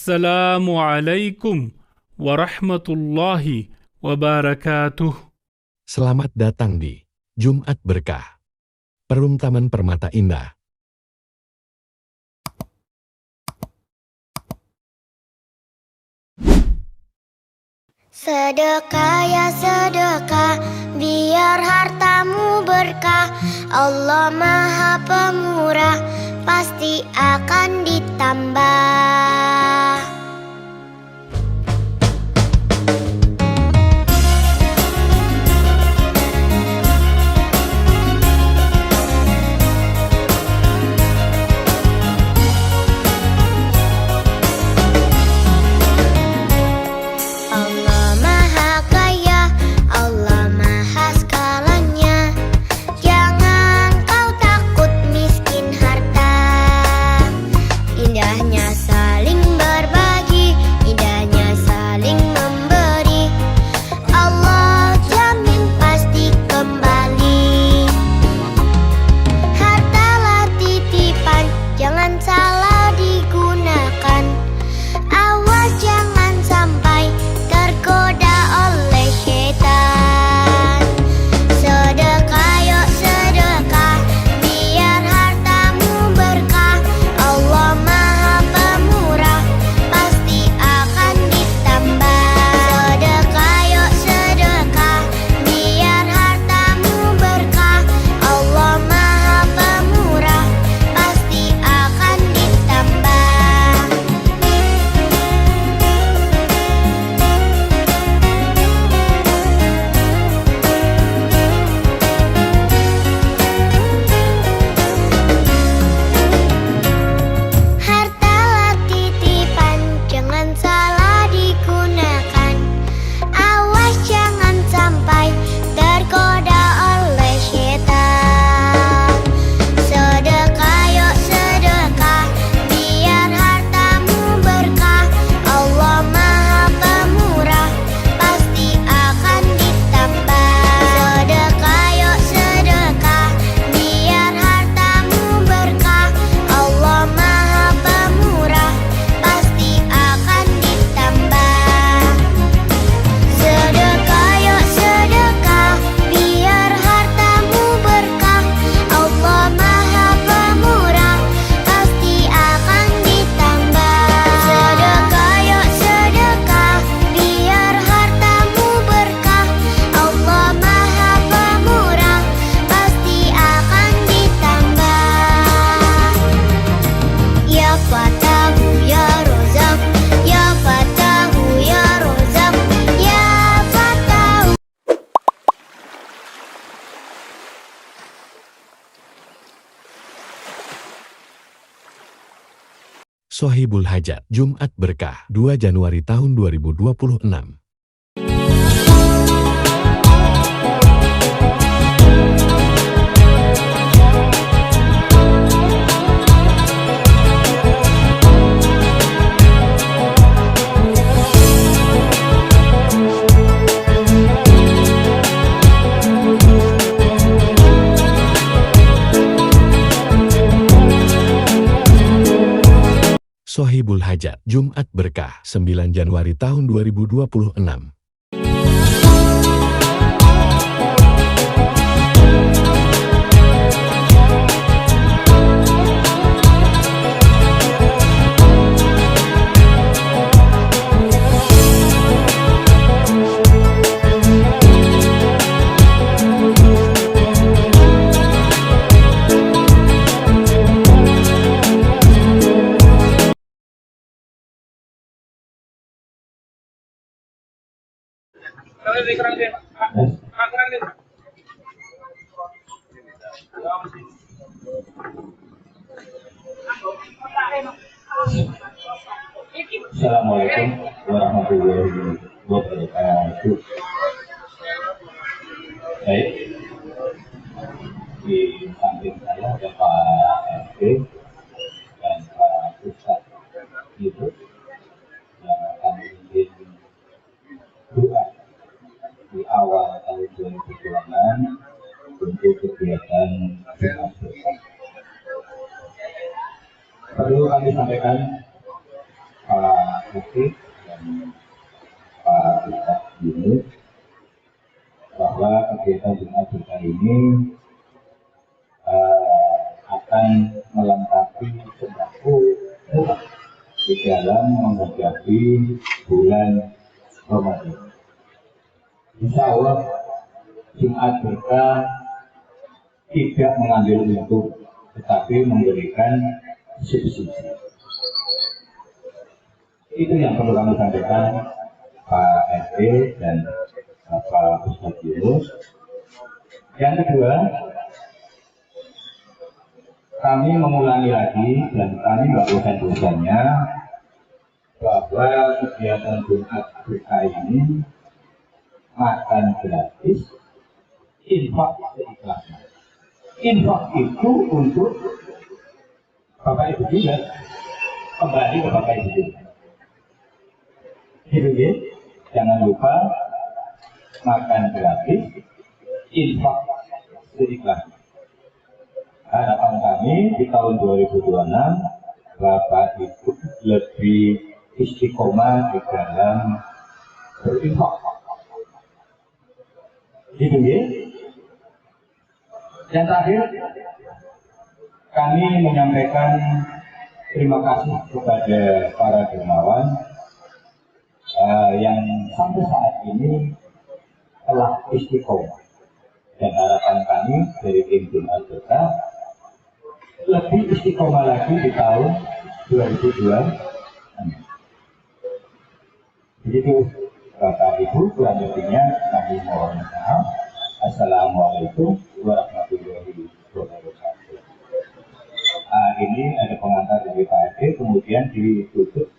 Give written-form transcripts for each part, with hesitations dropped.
Assalamualaikum warahmatullahi wabarakatuh. Selamat datang di Jumat Berkah, Perum Taman Permata Indah. Sedekah ya sedekah, biar hartamu berkah. Allah Maha Pemurah, pasti akan ditambah. Sohibul Hajat, Jumat Berkah, 2 Januari tahun 2026. Sohibul Hajat, Jumat Berkah, 9 Januari tahun 2026. Assalamualaikum warahmatullahi wabarakatuh. Baik, di samping saya ada Pak RT dan Pak Ustadz itu yang akan memimpin doa di awal tahun 2026 untuk kegiatan Jumat Berkah. Perlu kami sampaikan, Pak Bukit dan Pak Ustadz Yunus bahwa kegiatan Jumat Berkah ini akan melengkapi sembako di dalam menghadapi bulan Ramadan. Insya Allah Jumat Berkah tidak mengambil untung, tetapi memberikan subsidi. Itu yang perlu kami sampaikan Pak RT dan Pak Ustadz Yunus. Yang kedua, kami mengulangi lagi dan kami nggak bosan-bosannya bahwa kegiatan Jumat Berkah ini makan gratis, infak seikhlasnya. Infak itu untuk Bapak Ibu juga, kembali ke Bapak Ibu juga. Gitu ya, jangan lupa makan gratis, infak seikhlasnya. Harapan kami di tahun 2026 Bapak Ibu lebih istiqomah di dalam berinfak. Gitu ya. Yang terakhir, kami menyampaikan terima kasih kepada para dermawan yang sampai saat ini telah istiqomah. Dan harapan kami dari tim Jumat Berkah lebih istiqomah lagi di tahun 2002. Begitu Bapak Ibu, kurang lebihnya kami mohon maaf. Assalamualaikum warahmatullahi wabarakatuh. Ini ada pengantar dari Pak RT, kemudian ditutup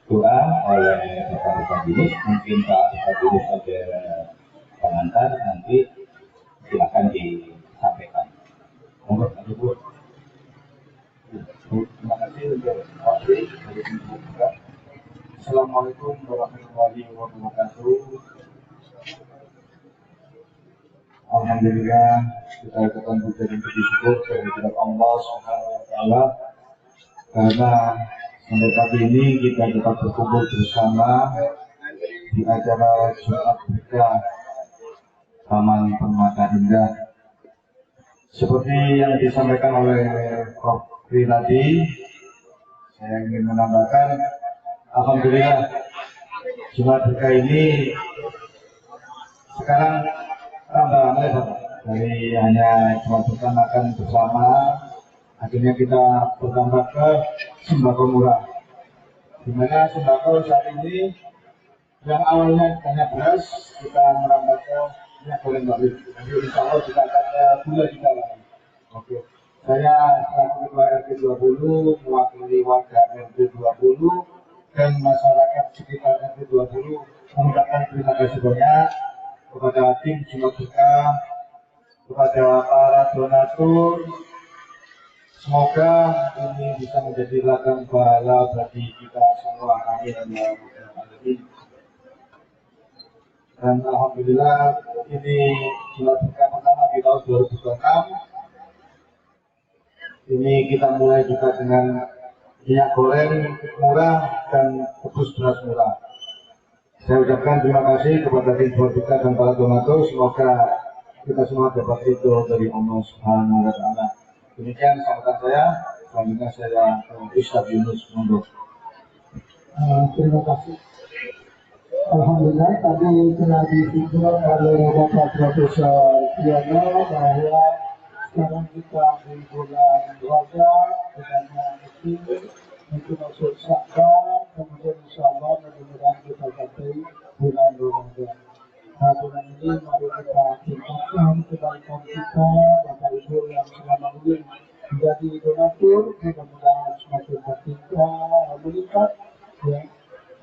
doa oleh Bapak Yunus. Mungkin Pak Yunus ada pengantar, nanti silakan disampaikan. Monggo, Ibu. Terima kasih untuk waktu dari Ibu juga. Assalamualaikum warahmatullahi wabarakatuh. Alhamdulillah kita akan berterima syukur kepada Allah Subhanahu wa taala karena sampai pagi ini kita dapat berkumpul bersama di acara Jumat Berkah Taman Permata Indah. Seperti yang disampaikan oleh Prof. Pri tadi, saya ingin menambahkan, alhamdulillah Jumat Berkah ini sekarang tambah lebar dari hanya Jumat Berkah makan bersama, akhirnya kita bertambah ke sembako murah. Di mana sembako saat ini yang awalnya hanya beras, kita merambah ke minyak goreng bawang. Nanti insya Allah kita akan gula juga lagi. Oke. Saya selaku Ketua RT 20 mewakili warga RT 20 dan masyarakat sekitar RT 20 mengucapkan terima kasih banyak kepada tim Jumat Berkah, kepada para donatur. Semoga ini bisa menjadi ladang pahala bagi kita semua. Amin ya rabbal alamin. Dan alhamdulillah ini Jumat Berkah pertama di tahun 2026. Ini kita mulai juga dengan minyak goreng murah dan rebus beras murah. Saya ucapkan terima kasih kepada tim Jumat Berkah dan para donatur. Semoga kita semua dapat ridho dari Allah Subhanahu wa taala. Demikian sambutan saya. Selanjutnya saya Ustadz Yunus monggo. Terima kasih. Alhamdulillah tadi telah disinggung oleh Bapak Profesor Yono bahwa sekarang kita di bulan Rajab dengan itu masuk Syakban, kemudian insyaallah mudah-mudahan kita sampai bulan Ramadan. Nah, bulan ini mari kita tingkatkan kebaikan kita, Bapak Ibu yang selama ini menjadi donatur, mudah-mudahan semakin bertingkat, meningkat, ya.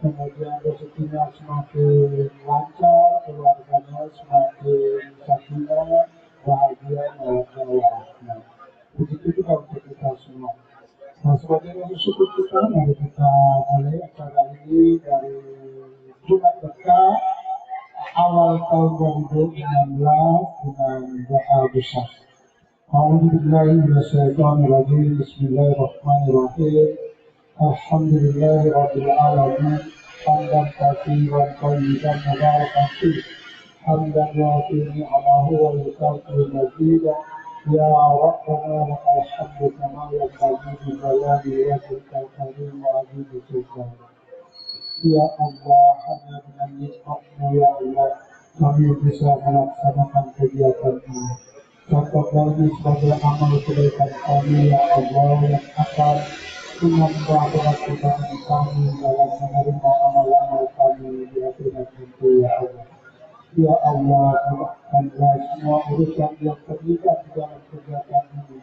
Kemudian rezekinya semakin lancar, keluarganya semakin sakinah, bahagia, mewah. Nah, begitu juga untuk kita semua. Nah, sebagai syukur kita, mari kita mulai acara ini dari Jumat Berkah awal tahun 2016 dengan doa besar. A'udzubillahi minasyaitonir rajim. Bismillahirrahmanirrahim. Alhamdulillahirabbil alamin. Hamdan katsiran thayyiban mubarakan fih. Hamdan yu'ti ni'amahu wa yukafi mazidah. Ya Rabbana lakal hamdu kama yanbaghi li jalali wajhikal karim wa 'azimi sultanik. Ya Allah, hanya dengan nikmat-Mu ya Allah kami bisa melaksanakan kegiatan ini. Catatlah ini sebagai amal kebaikan kami ya Allah yang akan menambah berat beban kami dalam menerima amal-amal kami di akhirat nanti ya Allah. Ya Allah, mudahkanlah semua urusan yang terlibat di dalam kegiatan ini,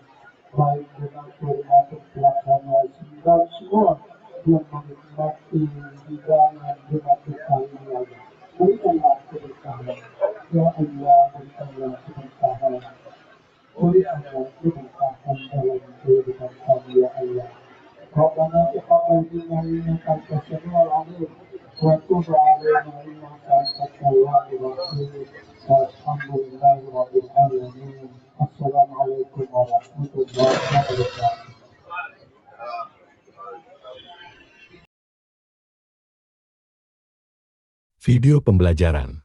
baik donatur maupun pelaksana, sehingga semua yang menikmati hidangan donatur kami ya Allah. Berikanlah keberkahan. Ya Allah, berikanlah keberkahan. Berikanlah keberkahan dalam kehidupan kami ya Allah. Rabbana taqabbal minna innaka antas samiul alim wa tub 'alaina innaka antat tawwabur rahim. Alhamdulillahirabbil alamin. Assalamualaikum warahmatullahi wabarakatuh. Video pembelajaran.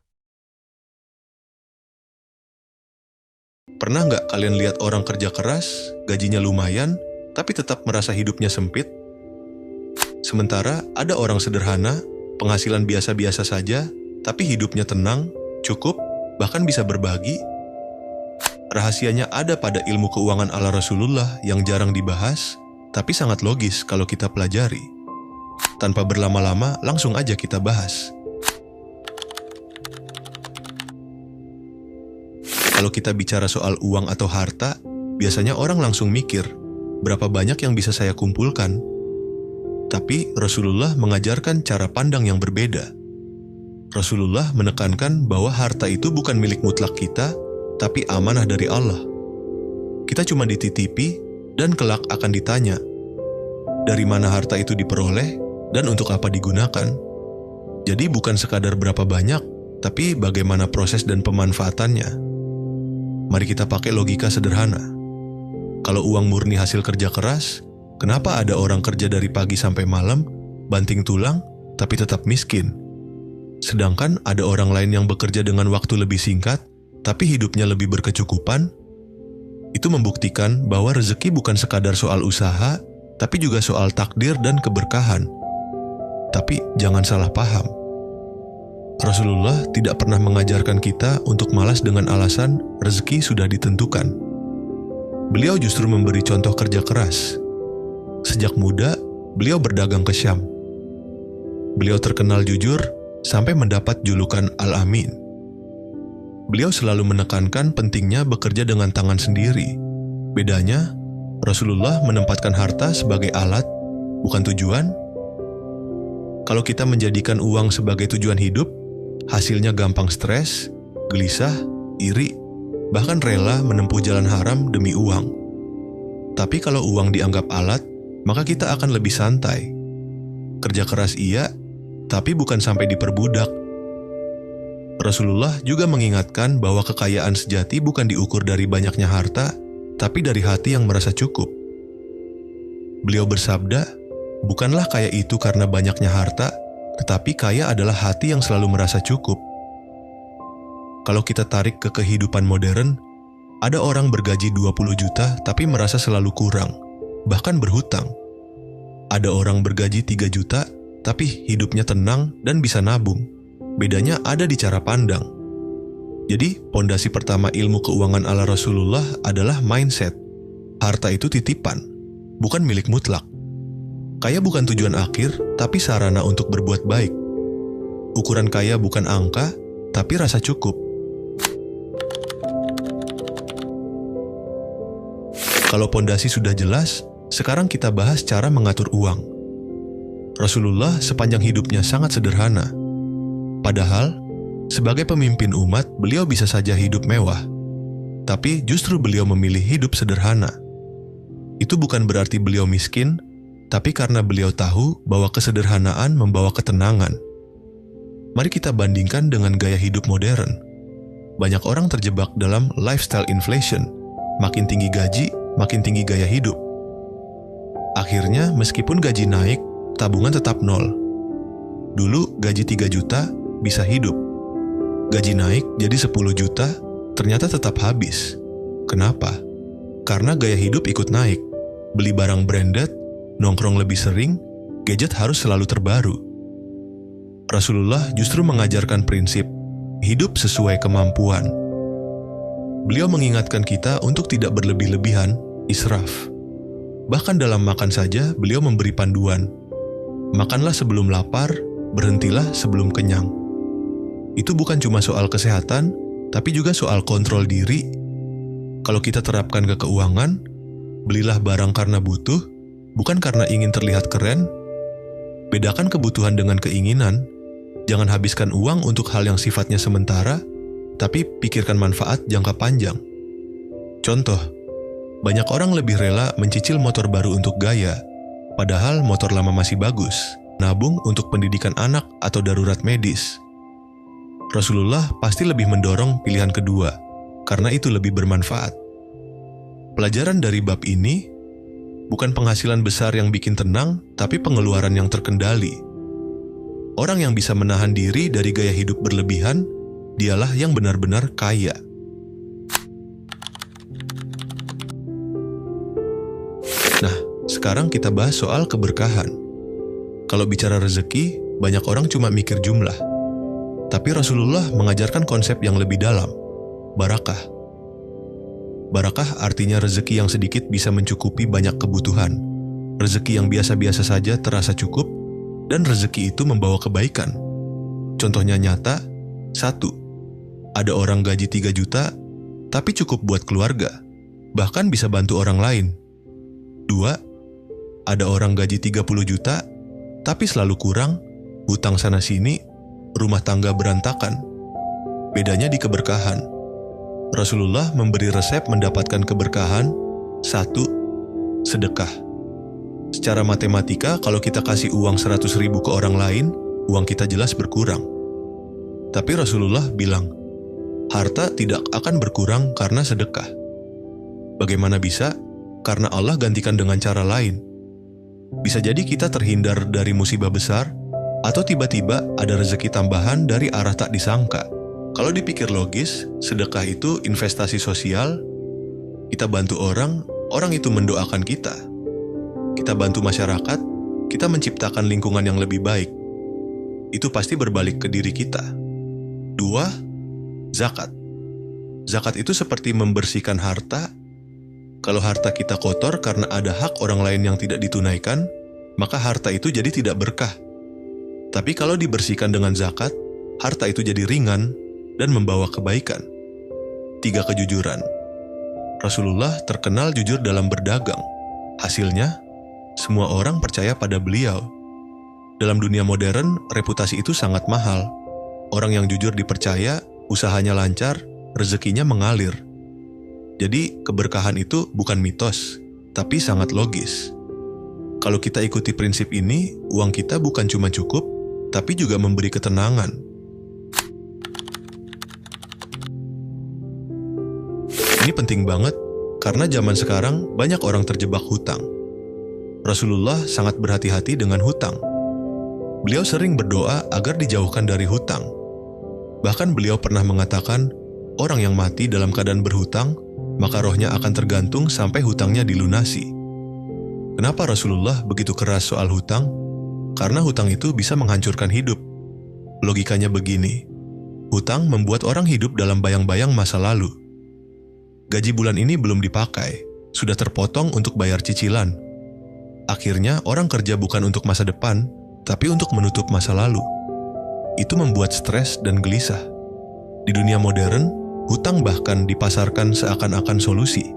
Pernah nggak kalian lihat orang kerja keras, gajinya lumayan, tapi tetap merasa hidupnya sempit? Sementara ada orang sederhana, penghasilan biasa-biasa saja, tapi hidupnya tenang, cukup, bahkan bisa berbagi. Rahasianya ada pada ilmu keuangan ala Rasulullah yang jarang dibahas, tapi sangat logis kalau kita pelajari. Tanpa berlama-lama, langsung aja kita bahas. Kalau kita bicara soal uang atau harta, biasanya orang langsung mikir, berapa banyak yang bisa saya kumpulkan? Tapi Rasulullah mengajarkan cara pandang yang berbeda. Rasulullah menekankan bahwa harta itu bukan milik mutlak kita, tapi amanah dari Allah. Kita cuma dititipi dan kelak akan ditanya, dari mana harta itu diperoleh dan untuk apa digunakan. Jadi bukan sekadar berapa banyak, tapi bagaimana proses dan pemanfaatannya. Mari kita pakai logika sederhana. Kalau uang murni hasil kerja keras, kenapa ada orang kerja dari pagi sampai malam, banting tulang, tapi tetap miskin? Sedangkan ada orang lain yang bekerja dengan waktu lebih singkat, tapi hidupnya lebih berkecukupan? Itu membuktikan bahwa rezeki bukan sekadar soal usaha, tapi juga soal takdir dan keberkahan. Tapi jangan salah paham. Rasulullah tidak pernah mengajarkan kita untuk malas dengan alasan rezeki sudah ditentukan. Beliau justru memberi contoh kerja keras. Sejak muda, beliau berdagang ke Syam. Beliau terkenal jujur sampai mendapat julukan Al-Amin. Beliau selalu menekankan pentingnya bekerja dengan tangan sendiri. Bedanya, Rasulullah menempatkan harta sebagai alat, bukan tujuan. Kalau kita menjadikan uang sebagai tujuan hidup, hasilnya gampang stres, gelisah, iri, bahkan rela menempuh jalan haram demi uang. Tapi kalau uang dianggap alat, maka kita akan lebih santai. Kerja keras iya, tapi bukan sampai diperbudak. Rasulullah juga mengingatkan bahwa kekayaan sejati bukan diukur dari banyaknya harta, tapi dari hati yang merasa cukup. Beliau bersabda, bukanlah kaya itu karena banyaknya harta, tetapi kaya adalah hati yang selalu merasa cukup. Kalau kita tarik ke kehidupan modern, ada orang bergaji 20 juta tapi merasa selalu kurang, bahkan berhutang. Ada orang bergaji 3 juta tapi hidupnya tenang dan bisa nabung. Bedanya ada di cara pandang. Jadi, pondasi pertama ilmu keuangan ala Rasulullah adalah mindset. Harta itu titipan, bukan milik mutlak. Kaya bukan tujuan akhir, tapi sarana untuk berbuat baik. Ukuran kaya bukan angka, tapi rasa cukup. Kalau pondasi sudah jelas, sekarang kita bahas cara mengatur uang. Rasulullah sepanjang hidupnya sangat sederhana. Padahal, sebagai pemimpin umat, beliau bisa saja hidup mewah. Tapi justru beliau memilih hidup sederhana. Itu bukan berarti beliau miskin, tapi karena beliau tahu bahwa kesederhanaan membawa ketenangan. Mari kita bandingkan dengan gaya hidup modern. Banyak orang terjebak dalam lifestyle inflation. Makin tinggi gaji, makin tinggi gaya hidup. Akhirnya meskipun gaji naik, tabungan tetap nol. Dulu gaji 3 juta bisa hidup. Gaji naik jadi 10 juta, ternyata tetap habis. Kenapa? Karena gaya hidup ikut naik. Beli barang branded, nongkrong lebih sering, gadget harus selalu terbaru. Rasulullah justru mengajarkan prinsip hidup sesuai kemampuan. Beliau mengingatkan kita untuk tidak berlebih-lebihan, israf. Bahkan dalam makan saja beliau memberi panduan. Makanlah sebelum lapar, berhentilah sebelum kenyang. Itu bukan cuma soal kesehatan, tapi juga soal kontrol diri. Kalau kita terapkan ke keuangan, belilah barang karena butuh, bukan karena ingin terlihat keren. Bedakan kebutuhan dengan keinginan. Jangan habiskan uang untuk hal yang sifatnya sementara, tapi pikirkan manfaat jangka panjang. Contoh, banyak orang lebih rela mencicil motor baru untuk gaya, padahal motor lama masih bagus, nabung untuk pendidikan anak atau darurat medis. Rasulullah pasti lebih mendorong pilihan kedua, karena itu lebih bermanfaat. Pelajaran dari bab ini, bukan penghasilan besar yang bikin tenang, tapi pengeluaran yang terkendali. Orang yang bisa menahan diri dari gaya hidup berlebihan, dialah yang benar-benar kaya. Nah, sekarang kita bahas soal keberkahan. Kalau bicara rezeki, banyak orang cuma mikir jumlah. Tapi Rasulullah mengajarkan konsep yang lebih dalam, barakah. Barakah artinya rezeki yang sedikit bisa mencukupi banyak kebutuhan. Rezeki yang biasa-biasa saja terasa cukup, dan rezeki itu membawa kebaikan. Contohnya nyata, 1. Ada orang gaji 3 juta, tapi cukup buat keluarga, bahkan bisa bantu orang lain. 2. Ada orang gaji 30 juta, tapi selalu kurang, hutang sana-sini, rumah tangga berantakan. Bedanya di keberkahan. Rasulullah memberi resep mendapatkan keberkahan. 1. Sedekah. Secara matematika, kalau kita kasih uang 100.000 ke orang lain, uang kita jelas berkurang. Tapi Rasulullah bilang, harta tidak akan berkurang karena sedekah. Bagaimana bisa? Karena Allah gantikan dengan cara lain. Bisa jadi kita terhindar dari musibah besar, atau tiba-tiba ada rezeki tambahan dari arah tak disangka. Kalau dipikir logis, sedekah itu investasi sosial. Kita bantu orang, orang itu mendoakan kita. Kita bantu masyarakat, kita menciptakan lingkungan yang lebih baik. Itu pasti berbalik ke diri kita. 2. Zakat. Zakat itu seperti membersihkan harta. Kalau harta kita kotor karena ada hak orang lain yang tidak ditunaikan, maka harta itu jadi tidak berkah. Tapi kalau dibersihkan dengan zakat, harta itu jadi ringan dan membawa kebaikan. 3. Kejujuran. Rasulullah terkenal jujur dalam berdagang. Hasilnya, semua orang percaya pada beliau. Dalam dunia modern, reputasi itu sangat mahal. Orang yang jujur dipercaya, usahanya lancar, rezekinya mengalir. Jadi, keberkahan itu bukan mitos, tapi sangat logis. Kalau kita ikuti prinsip ini, uang kita bukan cuma cukup, tapi juga memberi ketenangan. Ini penting banget, karena zaman sekarang banyak orang terjebak hutang. Rasulullah sangat berhati-hati dengan hutang. Beliau sering berdoa agar dijauhkan dari hutang. Bahkan beliau pernah mengatakan, orang yang mati dalam keadaan berhutang, maka rohnya akan tergantung sampai hutangnya dilunasi. Kenapa Rasulullah begitu keras soal hutang? Karena hutang itu bisa menghancurkan hidup. Logikanya begini, hutang membuat orang hidup dalam bayang-bayang masa lalu. Gaji bulan ini belum dipakai, sudah terpotong untuk bayar cicilan. Akhirnya orang kerja bukan untuk masa depan, tapi untuk menutup masa lalu. Itu membuat stres dan gelisah. Di dunia modern, hutang bahkan dipasarkan seakan-akan solusi.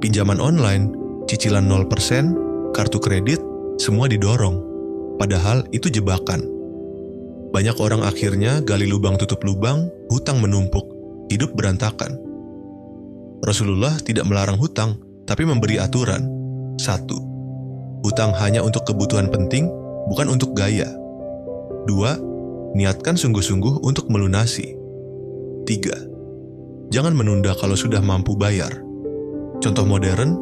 Pinjaman online, cicilan 0%, kartu kredit, semua didorong. Padahal itu jebakan. Banyak orang akhirnya gali lubang tutup lubang, hutang menumpuk, hidup berantakan. Rasulullah tidak melarang hutang, tapi memberi aturan. 1. Hutang hanya untuk kebutuhan penting, bukan untuk gaya. 2. Niatkan sungguh-sungguh untuk melunasi. 3. Jangan menunda kalau sudah mampu bayar. Contoh modern,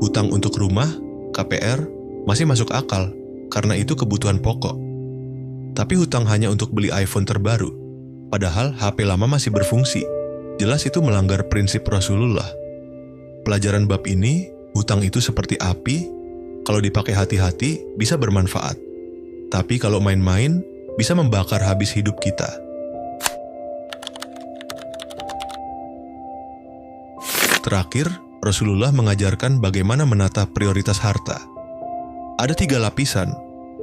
hutang untuk rumah, KPR, masih masuk akal karena itu kebutuhan pokok. Tapi hutang hanya untuk beli iPhone terbaru, padahal HP lama masih berfungsi. Jelas itu melanggar prinsip Rasulullah. Pelajaran bab ini, hutang itu seperti api, kalau dipakai hati-hati bisa bermanfaat. Tapi kalau main-main, bisa membakar habis hidup kita. Terakhir, Rasulullah mengajarkan bagaimana menata prioritas harta. Ada 3 lapisan.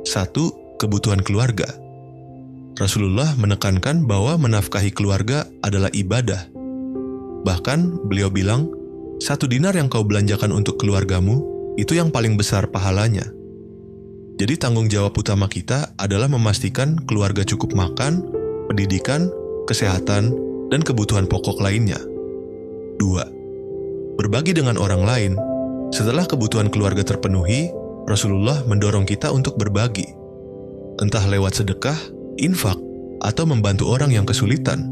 1. Kebutuhan keluarga. Rasulullah menekankan bahwa menafkahi keluarga adalah ibadah. Bahkan, beliau bilang, 1 dinar yang kau belanjakan untuk keluargamu, itu yang paling besar pahalanya. Jadi tanggung jawab utama kita adalah memastikan keluarga cukup makan, pendidikan, kesehatan, dan kebutuhan pokok lainnya. 2. Berbagi dengan orang lain. Setelah kebutuhan keluarga terpenuhi, Rasulullah mendorong kita untuk berbagi. Entah lewat sedekah, infak, atau membantu orang yang kesulitan.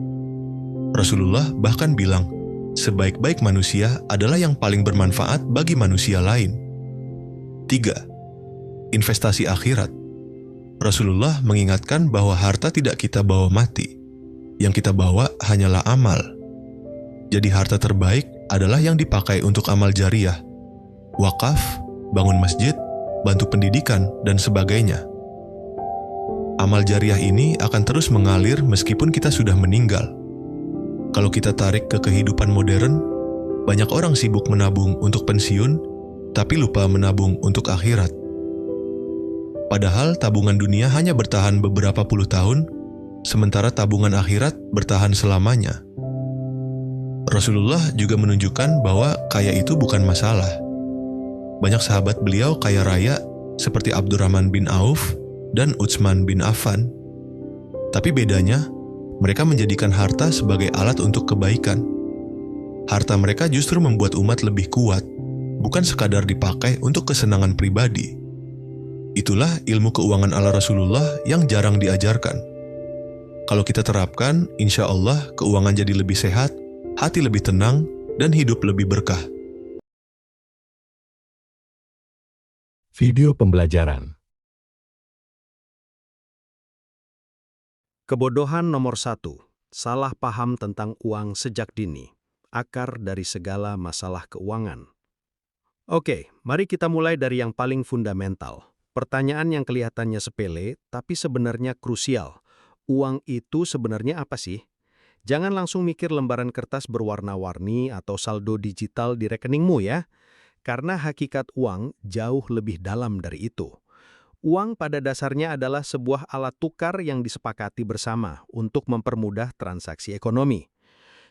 Rasulullah bahkan bilang, sebaik-baik manusia adalah yang paling bermanfaat bagi manusia lain. 3. Investasi akhirat. Rasulullah mengingatkan bahwa harta tidak kita bawa mati. Yang kita bawa hanyalah amal. Jadi harta terbaik adalah yang dipakai untuk amal jariah, wakaf, bangun masjid, bantu pendidikan, dan sebagainya. Amal jariah ini akan terus mengalir meskipun kita sudah meninggal. Kalau kita tarik ke kehidupan modern, banyak orang sibuk menabung untuk pensiun, tapi lupa menabung untuk akhirat. Padahal tabungan dunia hanya bertahan beberapa puluh tahun, sementara tabungan akhirat bertahan selamanya. Rasulullah juga menunjukkan bahwa kaya itu bukan masalah. Banyak sahabat beliau kaya raya seperti Abdurrahman bin Auf dan Utsman bin Affan. Tapi bedanya, mereka menjadikan harta sebagai alat untuk kebaikan. Harta mereka justru membuat umat lebih kuat, bukan sekadar dipakai untuk kesenangan pribadi. Itulah ilmu keuangan ala Rasulullah yang jarang diajarkan. Kalau kita terapkan, insya Allah keuangan jadi lebih sehat, hati lebih tenang, dan hidup lebih berkah. Video pembelajaran. Kebodohan nomor 1. Salah paham tentang uang sejak dini. Akar dari segala masalah keuangan. Oke, mari kita mulai dari yang paling fundamental. Pertanyaan yang kelihatannya sepele, tapi sebenarnya krusial. Uang itu sebenarnya apa sih? Jangan langsung mikir lembaran kertas berwarna-warni atau saldo digital di rekeningmu ya. Karena hakikat uang jauh lebih dalam dari itu. Uang pada dasarnya adalah sebuah alat tukar yang disepakati bersama untuk mempermudah transaksi ekonomi.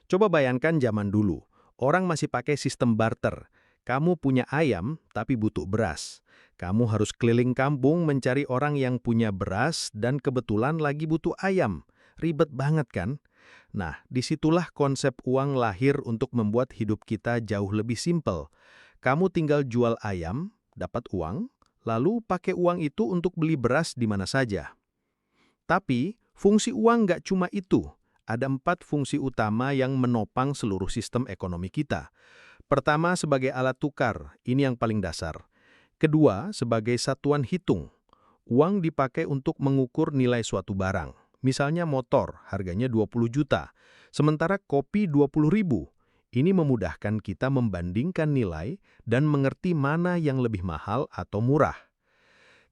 Coba bayangkan zaman dulu, orang masih pakai sistem barter. Kamu punya ayam tapi butuh beras. Kamu harus keliling kampung mencari orang yang punya beras dan kebetulan lagi butuh ayam. Ribet banget kan? Nah, disitulah konsep uang lahir untuk membuat hidup kita jauh lebih simpel. Kamu tinggal jual ayam, dapat uang, lalu pakai uang itu untuk beli beras di mana saja. Tapi, fungsi uang nggak cuma itu. Ada 4 fungsi utama yang menopang seluruh sistem ekonomi kita. Pertama, sebagai alat tukar. Ini yang paling dasar. Kedua, sebagai satuan hitung. Uang dipakai untuk mengukur nilai suatu barang. Misalnya motor, harganya 20 juta. Sementara kopi 20.000. Ini memudahkan kita membandingkan nilai dan mengerti mana yang lebih mahal atau murah.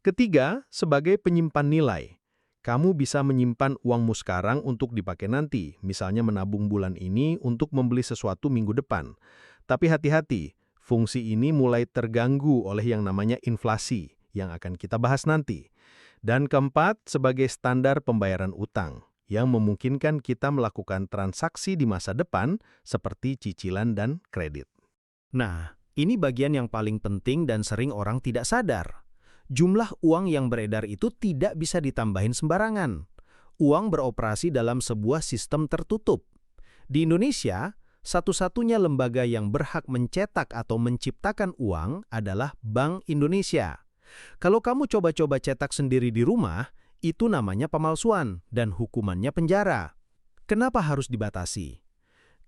Ketiga, sebagai penyimpan nilai. Kamu bisa menyimpan uangmu sekarang untuk dipakai nanti, misalnya menabung bulan ini untuk membeli sesuatu minggu depan. Tapi hati-hati, fungsi ini mulai terganggu oleh yang namanya inflasi, yang akan kita bahas nanti. Dan keempat, sebagai standar pembayaran utang, yang memungkinkan kita melakukan transaksi di masa depan seperti cicilan dan kredit. Nah, ini bagian yang paling penting dan sering orang tidak sadar. Jumlah uang yang beredar itu tidak bisa ditambahin sembarangan. Uang beroperasi dalam sebuah sistem tertutup. Di Indonesia, satu-satunya lembaga yang berhak mencetak atau menciptakan uang adalah Bank Indonesia. Kalau kamu coba-coba cetak sendiri di rumah, itu namanya pemalsuan dan hukumannya penjara. Kenapa harus dibatasi?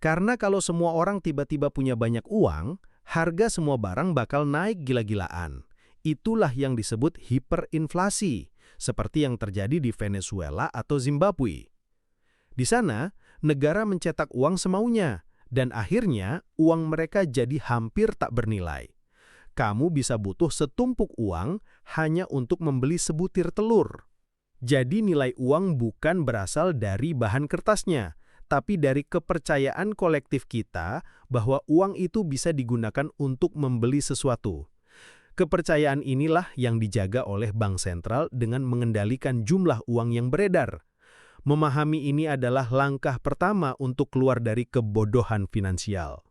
Karena kalau semua orang tiba-tiba punya banyak uang, harga semua barang bakal naik gila-gilaan. Itulah yang disebut hiperinflasi, seperti yang terjadi di Venezuela atau Zimbabwe. Di sana, negara mencetak uang semaunya, dan akhirnya uang mereka jadi hampir tak bernilai. Kamu bisa butuh setumpuk uang hanya untuk membeli sebutir telur. Jadi nilai uang bukan berasal dari bahan kertasnya, tapi dari kepercayaan kolektif kita bahwa uang itu bisa digunakan untuk membeli sesuatu. Kepercayaan inilah yang dijaga oleh bank sentral dengan mengendalikan jumlah uang yang beredar. Memahami ini adalah langkah pertama untuk keluar dari kebodohan finansial.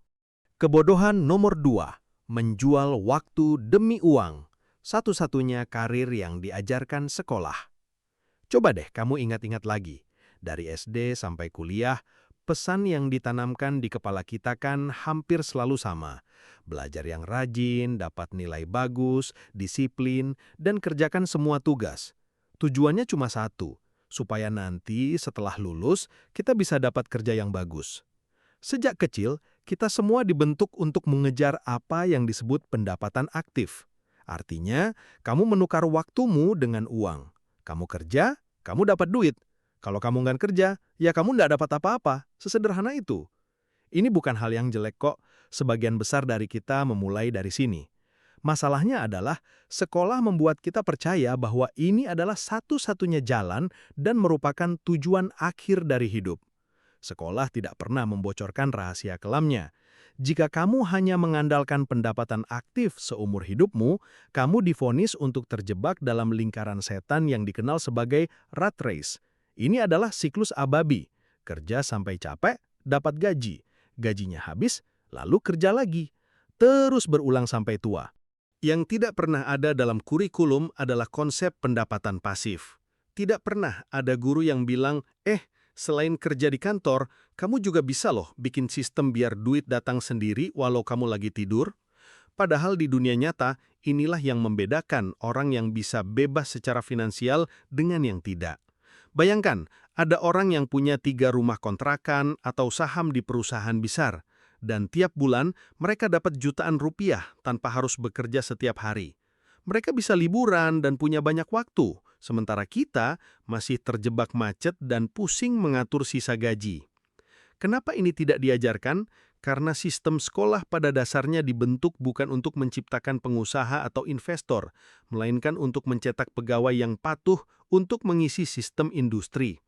Kebodohan nomor 2, menjual waktu demi uang. Satu-satunya karir yang diajarkan sekolah. Coba deh kamu ingat-ingat lagi. Dari SD sampai kuliah, pesan yang ditanamkan di kepala kita kan hampir selalu sama. Belajar yang rajin, dapat nilai bagus, disiplin, dan kerjakan semua tugas. Tujuannya cuma satu, supaya nanti setelah lulus kita bisa dapat kerja yang bagus. Sejak kecil, kita semua dibentuk untuk mengejar apa yang disebut pendapatan aktif. Artinya, kamu menukar waktumu dengan uang. Kamu kerja, kamu dapat duit. Kalau kamu nggak kerja, ya kamu nggak dapat apa-apa. Sesederhana itu. Ini bukan hal yang jelek kok. Sebagian besar dari kita memulai dari sini. Masalahnya adalah, sekolah membuat kita percaya bahwa ini adalah satu-satunya jalan dan merupakan tujuan akhir dari hidup. Sekolah tidak pernah membocorkan rahasia kelamnya. Jika kamu hanya mengandalkan pendapatan aktif seumur hidupmu, kamu divonis untuk terjebak dalam lingkaran setan yang dikenal sebagai rat race. Ini adalah siklus ababi. Kerja sampai capek, dapat gaji. Gajinya habis, lalu kerja lagi. Terus berulang sampai tua. Yang tidak pernah ada dalam kurikulum adalah konsep pendapatan pasif. Tidak pernah ada guru yang bilang, selain kerja di kantor, kamu juga bisa loh bikin sistem biar duit datang sendiri walau kamu lagi tidur. Padahal di dunia nyata, inilah yang membedakan orang yang bisa bebas secara finansial dengan yang tidak. Bayangkan, ada orang yang punya 3 rumah kontrakan atau saham di perusahaan besar, dan tiap bulan mereka dapat jutaan rupiah tanpa harus bekerja setiap hari. Mereka bisa liburan dan punya banyak waktu, sementara kita masih terjebak macet dan pusing mengatur sisa gaji. Kenapa ini tidak diajarkan? Karena sistem sekolah pada dasarnya dibentuk bukan untuk menciptakan pengusaha atau investor, melainkan untuk mencetak pegawai yang patuh untuk mengisi sistem industri.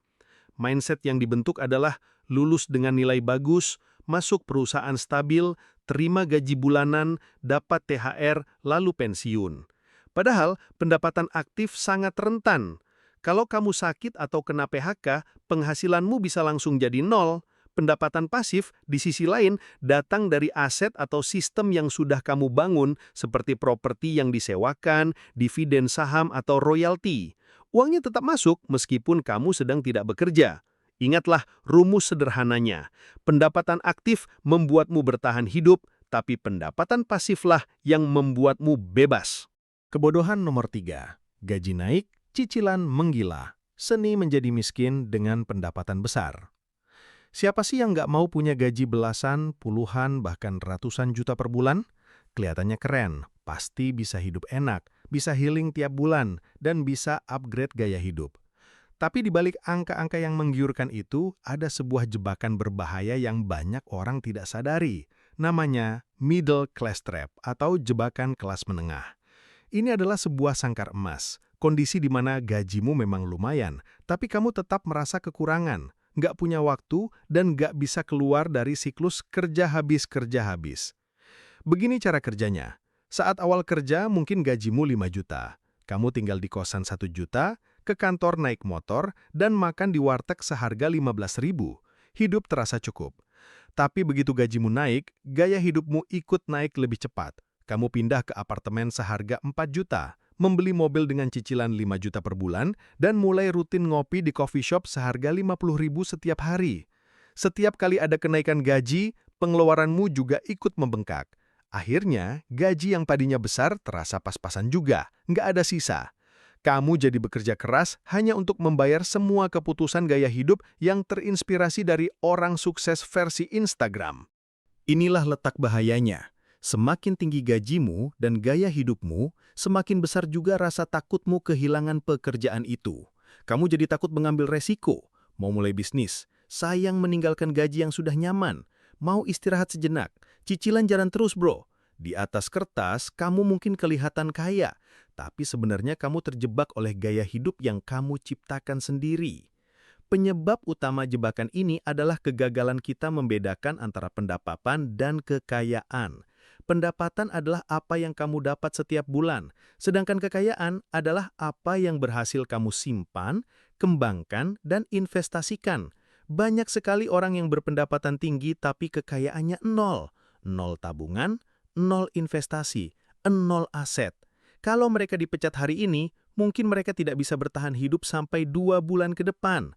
Mindset yang dibentuk adalah lulus dengan nilai bagus, masuk perusahaan stabil, terima gaji bulanan, dapat THR, lalu pensiun. Padahal pendapatan aktif sangat rentan. Kalau kamu sakit atau kena PHK, penghasilanmu bisa langsung jadi 0. Pendapatan pasif, di sisi lain, datang dari aset atau sistem yang sudah kamu bangun, seperti properti yang disewakan, dividen saham, atau royalti. Uangnya tetap masuk meskipun kamu sedang tidak bekerja. Ingatlah rumus sederhananya. Pendapatan aktif membuatmu bertahan hidup, tapi pendapatan pasiflah yang membuatmu bebas. Kebodohan nomor 3. Gaji naik, cicilan menggila. Seni menjadi miskin dengan pendapatan besar. Siapa sih yang nggak mau punya gaji belasan, puluhan, bahkan ratusan juta per bulan? Kelihatannya keren, pasti bisa hidup enak, bisa healing tiap bulan, dan bisa upgrade gaya hidup. Tapi di balik angka-angka yang menggiurkan itu, ada sebuah jebakan berbahaya yang banyak orang tidak sadari. Namanya middle class trap atau jebakan kelas menengah. Ini adalah sebuah sangkar emas, kondisi di mana gajimu memang lumayan, tapi kamu tetap merasa kekurangan, nggak punya waktu, dan nggak bisa keluar dari siklus kerja habis. Begini cara kerjanya. Saat awal kerja mungkin gajimu 5 juta. Kamu tinggal di kosan 1 juta, ke kantor naik motor, dan makan di warteg seharga 15.000. Hidup terasa cukup. Tapi begitu gajimu naik, gaya hidupmu ikut naik lebih cepat. Kamu pindah ke apartemen seharga 4 juta, membeli mobil dengan cicilan 5 juta per bulan, dan mulai rutin ngopi di coffee shop seharga 50.000 setiap hari. Setiap kali ada kenaikan gaji, pengeluaranmu juga ikut membengkak. Akhirnya, gaji yang tadinya besar terasa pas-pasan juga, nggak ada sisa. Kamu jadi bekerja keras hanya untuk membayar semua keputusan gaya hidup yang terinspirasi dari orang sukses versi Instagram. Inilah letak bahayanya. Semakin tinggi gajimu dan gaya hidupmu, semakin besar juga rasa takutmu kehilangan pekerjaan itu. Kamu jadi takut mengambil resiko, mau mulai bisnis, sayang meninggalkan gaji yang sudah nyaman, mau istirahat sejenak, cicilan jalan terus bro. Di atas kertas, kamu mungkin kelihatan kaya, tapi sebenarnya kamu terjebak oleh gaya hidup yang kamu ciptakan sendiri. Penyebab utama jebakan ini adalah kegagalan kita membedakan antara pendapatan dan kekayaan. Pendapatan adalah apa yang kamu dapat setiap bulan, sedangkan kekayaan adalah apa yang berhasil kamu simpan, kembangkan, dan investasikan. Banyak sekali orang yang berpendapatan tinggi tapi kekayaannya nol. Nol tabungan, nol investasi, nol aset. Kalau mereka dipecat hari ini, mungkin mereka tidak bisa bertahan hidup sampai 2 bulan ke depan.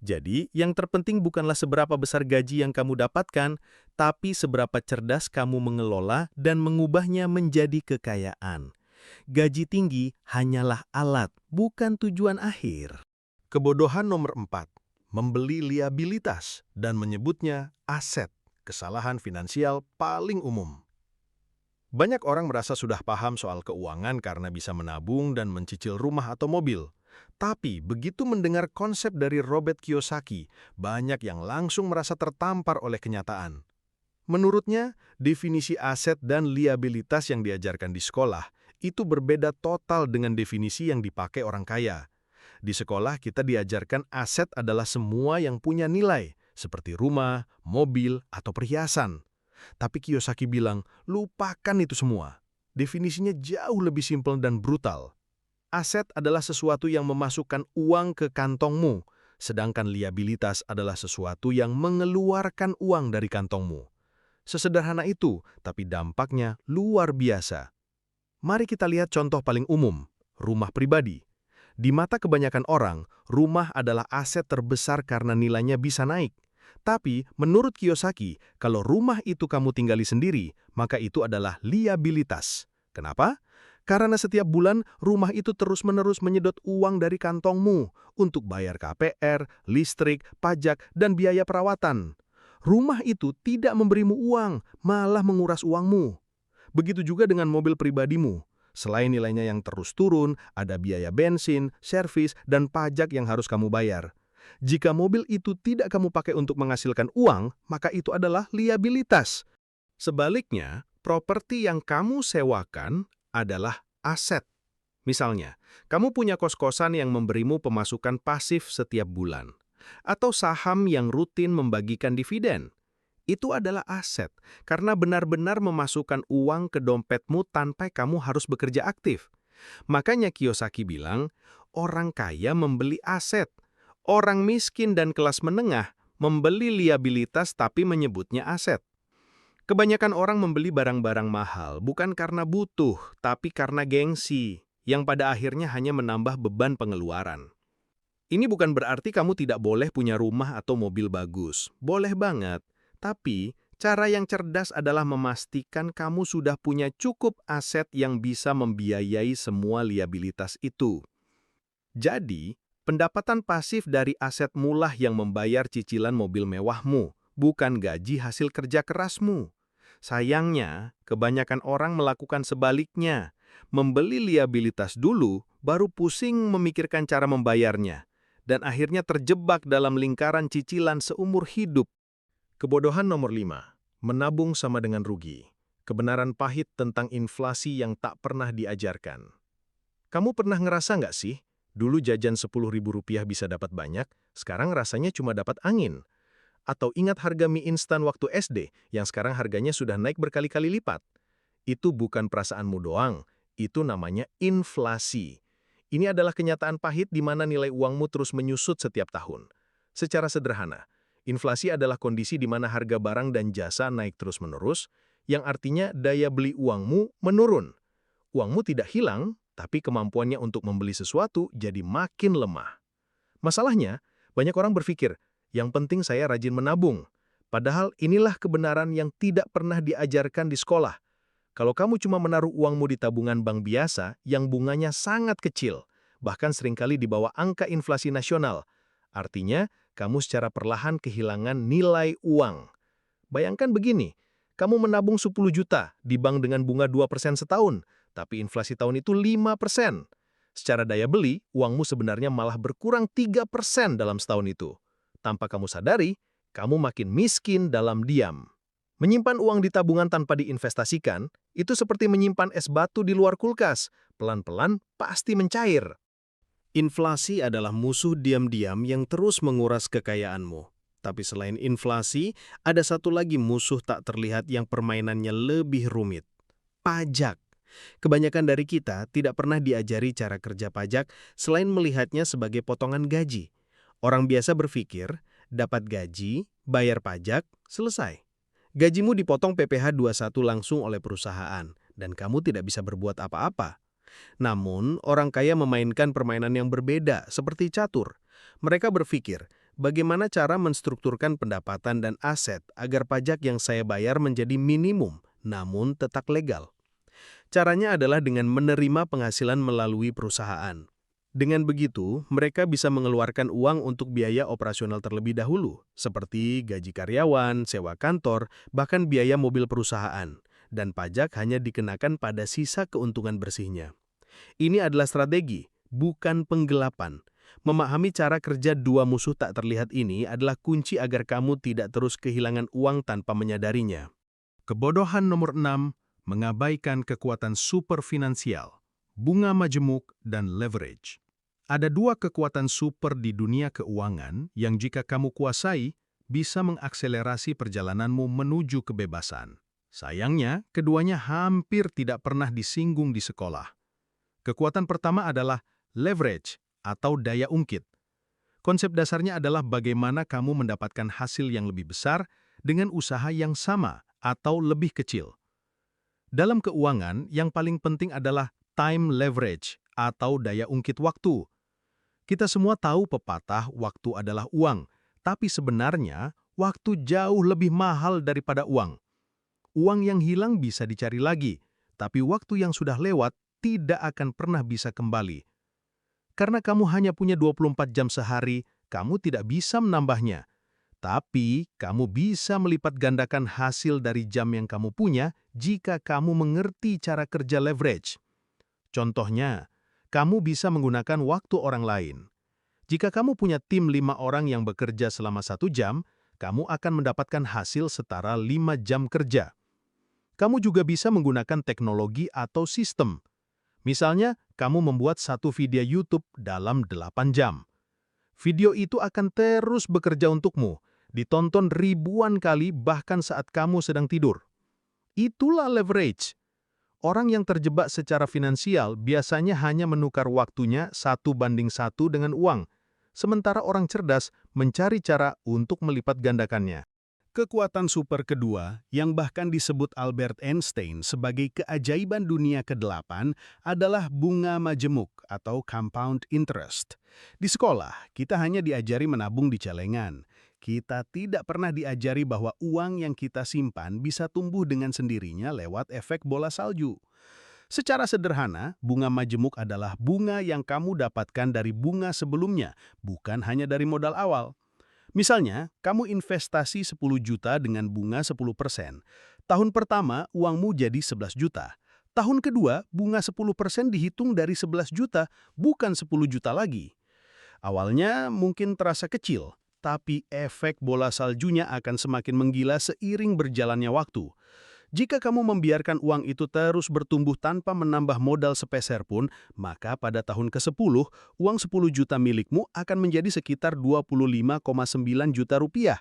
Jadi, yang terpenting bukanlah seberapa besar gaji yang kamu dapatkan, tapi seberapa cerdas kamu mengelola dan mengubahnya menjadi kekayaan. Gaji tinggi hanyalah alat, bukan tujuan akhir. Kebodohan nomor 4. Membeli liabilitas dan menyebutnya aset, kesalahan finansial paling umum. Banyak orang merasa sudah paham soal keuangan karena bisa menabung dan mencicil rumah atau mobil. Tapi begitu mendengar konsep dari Robert Kiyosaki, banyak yang langsung merasa tertampar oleh kenyataan. Menurutnya, definisi aset dan liabilitas yang diajarkan di sekolah itu berbeda total dengan definisi yang dipakai orang kaya. Di sekolah kita diajarkan aset adalah semua yang punya nilai, seperti rumah, mobil, atau perhiasan. Tapi Kiyosaki bilang, lupakan itu semua. Definisinya jauh lebih simpel dan brutal. Aset adalah sesuatu yang memasukkan uang ke kantongmu, sedangkan liabilitas adalah sesuatu yang mengeluarkan uang dari kantongmu. Sesederhana itu, tapi dampaknya luar biasa. Mari kita lihat contoh paling umum, rumah pribadi. Di mata kebanyakan orang, rumah adalah aset terbesar karena nilainya bisa naik. Tapi, menurut Kiyosaki, kalau rumah itu kamu tinggali sendiri, maka itu adalah liabilitas. Kenapa? Karena setiap bulan, rumah itu terus-menerus menyedot uang dari kantongmu untuk bayar KPR, listrik, pajak, dan biaya perawatan. Rumah itu tidak memberimu uang, malah menguras uangmu. Begitu juga dengan mobil pribadimu. Selain nilainya yang terus turun, ada biaya bensin, servis, dan pajak yang harus kamu bayar. Jika mobil itu tidak kamu pakai untuk menghasilkan uang, maka itu adalah liabilitas. Sebaliknya, properti yang kamu sewakan adalah aset. Misalnya, kamu punya kos-kosan yang memberimu pemasukan pasif setiap bulan, atau saham yang rutin membagikan dividen. Itu adalah aset, karena benar-benar memasukkan uang ke dompetmu tanpa kamu harus bekerja aktif. Makanya Kiyosaki bilang, orang kaya membeli aset, orang miskin dan kelas menengah membeli liabilitas tapi menyebutnya aset. Kebanyakan orang membeli barang-barang mahal bukan karena butuh, tapi karena gengsi, yang pada akhirnya hanya menambah beban pengeluaran. Ini bukan berarti kamu tidak boleh punya rumah atau mobil bagus. Boleh banget. Tapi, cara yang cerdas adalah memastikan kamu sudah punya cukup aset yang bisa membiayai semua liabilitas itu. Jadi, pendapatan pasif dari asetmu lah yang membayar cicilan mobil mewahmu, bukan gaji hasil kerja kerasmu. Sayangnya, kebanyakan orang melakukan sebaliknya. Membeli liabilitas dulu, baru pusing memikirkan cara membayarnya. Dan akhirnya terjebak dalam lingkaran cicilan seumur hidup. Kebodohan nomor 5. Menabung sama dengan rugi. Kebenaran pahit tentang inflasi yang tak pernah diajarkan. Kamu pernah ngerasa nggak sih? Dulu jajan Rp10.000 bisa dapat banyak, sekarang rasanya cuma dapat angin. Atau ingat harga mie instan waktu SD, yang sekarang harganya sudah naik berkali-kali lipat. Itu bukan perasaanmu doang, itu namanya inflasi. Ini adalah kenyataan pahit di mana nilai uangmu terus menyusut setiap tahun. Secara sederhana, inflasi adalah kondisi di mana harga barang dan jasa naik terus-menerus, yang artinya daya beli uangmu menurun. Uangmu tidak hilang, tapi kemampuannya untuk membeli sesuatu jadi makin lemah. Masalahnya, banyak orang berpikir, yang penting saya rajin menabung. Padahal inilah kebenaran yang tidak pernah diajarkan di sekolah. Kalau kamu cuma menaruh uangmu di tabungan bank biasa yang bunganya sangat kecil, bahkan seringkali di bawah angka inflasi nasional, artinya kamu secara perlahan kehilangan nilai uang. Bayangkan begini, kamu menabung 10 juta di bank dengan bunga 2% setahun, tapi inflasi tahun itu 5%. Secara daya beli, uangmu sebenarnya malah berkurang 3% dalam setahun itu. Tanpa kamu sadari, kamu makin miskin dalam diam. Menyimpan uang di tabungan tanpa diinvestasikan, itu seperti menyimpan es batu di luar kulkas. Pelan-pelan pasti mencair. Inflasi adalah musuh diam-diam yang terus menguras kekayaanmu. Tapi selain inflasi, ada satu lagi musuh tak terlihat yang permainannya lebih rumit. Pajak. Kebanyakan dari kita tidak pernah diajari cara kerja pajak selain melihatnya sebagai potongan gaji. Orang biasa berpikir, dapat gaji, bayar pajak, selesai. Gajimu dipotong PPh 21 langsung oleh perusahaan, dan kamu tidak bisa berbuat apa-apa. Namun, orang kaya memainkan permainan yang berbeda, seperti catur. Mereka berpikir, bagaimana cara menstrukturkan pendapatan dan aset agar pajak yang saya bayar menjadi minimum, namun tetap legal. Caranya adalah dengan menerima penghasilan melalui perusahaan. Dengan begitu, mereka bisa mengeluarkan uang untuk biaya operasional terlebih dahulu, seperti gaji karyawan, sewa kantor, bahkan biaya mobil perusahaan, dan pajak hanya dikenakan pada sisa keuntungan bersihnya. Ini adalah strategi, bukan penggelapan. Memahami cara kerja dua musuh tak terlihat ini adalah kunci agar kamu tidak terus kehilangan uang tanpa menyadarinya. Kebodohan nomor 6, mengabaikan kekuatan super finansial, bunga majemuk, dan leverage. Ada dua kekuatan super di dunia keuangan yang jika kamu kuasai, bisa mengakselerasi perjalananmu menuju kebebasan. Sayangnya, keduanya hampir tidak pernah disinggung di sekolah. Kekuatan pertama adalah leverage atau daya ungkit. Konsep dasarnya adalah bagaimana kamu mendapatkan hasil yang lebih besar dengan usaha yang sama atau lebih kecil. Dalam keuangan, yang paling penting adalah time leverage atau daya ungkit waktu. Kita semua tahu pepatah waktu adalah uang, tapi sebenarnya waktu jauh lebih mahal daripada uang. Uang yang hilang bisa dicari lagi, tapi waktu yang sudah lewat tidak akan pernah bisa kembali. Karena kamu hanya punya 24 jam sehari, kamu tidak bisa menambahnya. Tapi kamu bisa melipat gandakan hasil dari jam yang kamu punya jika kamu mengerti cara kerja leverage. Contohnya, kamu bisa menggunakan waktu orang lain. Jika kamu punya tim 5 orang yang bekerja selama 1 jam, kamu akan mendapatkan hasil setara 5 jam kerja. Kamu juga bisa menggunakan teknologi atau sistem. Misalnya, kamu membuat satu video YouTube dalam 8 jam. Video itu akan terus bekerja untukmu, ditonton ribuan kali bahkan saat kamu sedang tidur. Itulah leverage. Orang yang terjebak secara finansial biasanya hanya menukar waktunya 1:1 dengan uang, sementara orang cerdas mencari cara untuk melipat gandakannya. Kekuatan super kedua, yang bahkan disebut Albert Einstein sebagai keajaiban dunia ke-8, adalah bunga majemuk atau compound interest. Di sekolah, kita hanya diajari menabung di celengan. Kita tidak pernah diajari bahwa uang yang kita simpan bisa tumbuh dengan sendirinya lewat efek bola salju. Secara sederhana, bunga majemuk adalah bunga yang kamu dapatkan dari bunga sebelumnya, bukan hanya dari modal awal. Misalnya, kamu investasi 10 juta dengan bunga 10%. Tahun pertama, uangmu jadi 11 juta. Tahun kedua, bunga 10% dihitung dari 11 juta, bukan 10 juta lagi. Awalnya mungkin terasa kecil, tapi efek bola saljunya akan semakin menggila seiring berjalannya waktu. Jika kamu membiarkan uang itu terus bertumbuh tanpa menambah modal sepeser pun, maka pada tahun ke-10, uang 10 juta milikmu akan menjadi sekitar 25,9 juta rupiah.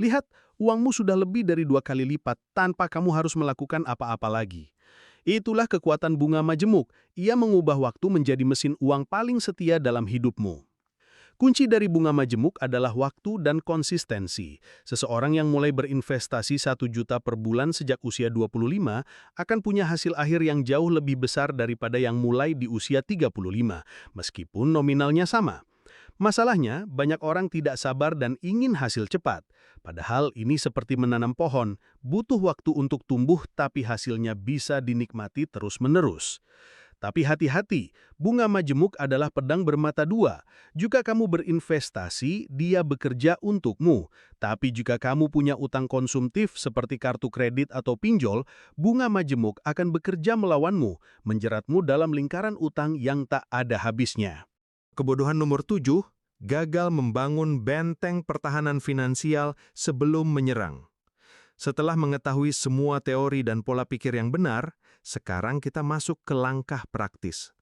Lihat, uangmu sudah lebih dari 2 kali lipat tanpa kamu harus melakukan apa-apa lagi. Itulah kekuatan bunga majemuk. Ia mengubah waktu menjadi mesin uang paling setia dalam hidupmu. Kunci dari bunga majemuk adalah waktu dan konsistensi. Seseorang yang mulai berinvestasi 1 juta per bulan sejak usia 25 akan punya hasil akhir yang jauh lebih besar daripada yang mulai di usia 35, meskipun nominalnya sama. Masalahnya, banyak orang tidak sabar dan ingin hasil cepat. Padahal ini seperti menanam pohon, butuh waktu untuk tumbuh tapi hasilnya bisa dinikmati terus-menerus. Tapi hati-hati, bunga majemuk adalah pedang bermata dua. Jika kamu berinvestasi, dia bekerja untukmu. Tapi jika kamu punya utang konsumtif seperti kartu kredit atau pinjol, bunga majemuk akan bekerja melawanmu, menjeratmu dalam lingkaran utang yang tak ada habisnya. Kebodohan nomor 7, gagal membangun benteng pertahanan finansial sebelum menyerang. Setelah mengetahui semua teori dan pola pikir yang benar, sekarang kita masuk ke langkah praktis.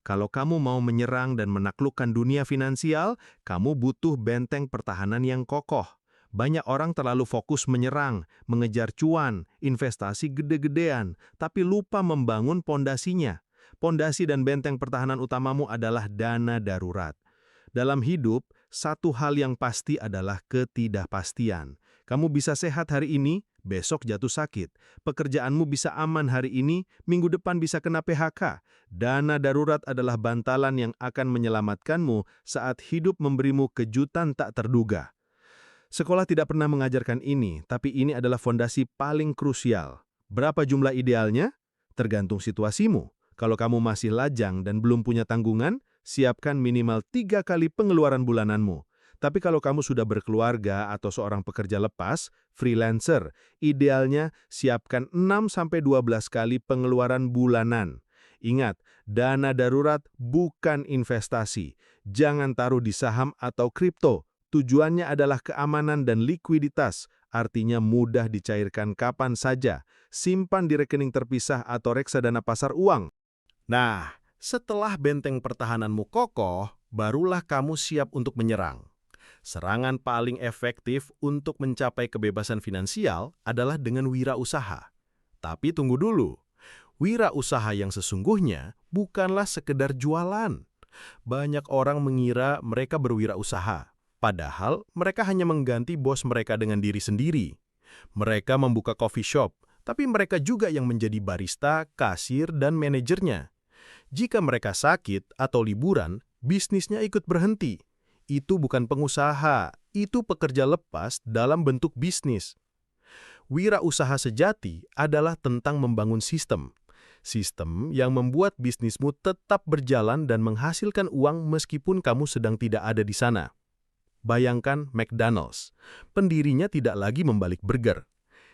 Kalau kamu mau menyerang dan menaklukkan dunia finansial, kamu butuh benteng pertahanan yang kokoh. Banyak orang terlalu fokus menyerang, mengejar cuan, investasi gede-gedean, tapi lupa membangun pondasinya. Pondasi dan benteng pertahanan utamamu adalah dana darurat. Dalam hidup, satu hal yang pasti adalah ketidakpastian. Kamu bisa sehat hari ini, besok jatuh sakit. Pekerjaanmu bisa aman hari ini, minggu depan bisa kena PHK. Dana darurat adalah bantalan yang akan menyelamatkanmu saat hidup memberimu kejutan tak terduga. Sekolah tidak pernah mengajarkan ini, tapi ini adalah fondasi paling krusial. Berapa jumlah idealnya? Tergantung situasimu. Kalau kamu masih lajang dan belum punya tanggungan, siapkan minimal 3 kali pengeluaran bulananmu. Tapi kalau kamu sudah berkeluarga atau seorang pekerja lepas, freelancer, idealnya siapkan 6-12 kali pengeluaran bulanan. Ingat, dana darurat bukan investasi. Jangan taruh di saham atau kripto. Tujuannya adalah keamanan dan likuiditas, artinya mudah dicairkan kapan saja. Simpan di rekening terpisah atau reksadana pasar uang. Nah, setelah benteng pertahananmu kokoh, barulah kamu siap untuk menyerang. Serangan paling efektif untuk mencapai kebebasan finansial adalah dengan wirausaha. Tapi tunggu dulu, wirausaha yang sesungguhnya bukanlah sekedar jualan. Banyak orang mengira mereka berwirausaha, padahal mereka hanya mengganti bos mereka dengan diri sendiri. Mereka membuka coffee shop, tapi mereka juga yang menjadi barista, kasir, dan manajernya. Jika mereka sakit atau liburan, bisnisnya ikut berhenti. Itu bukan pengusaha, itu pekerja lepas dalam bentuk bisnis. Wirausaha sejati adalah tentang membangun sistem. Sistem yang membuat bisnismu tetap berjalan dan menghasilkan uang meskipun kamu sedang tidak ada di sana. Bayangkan McDonald's, pendirinya tidak lagi membalik burger.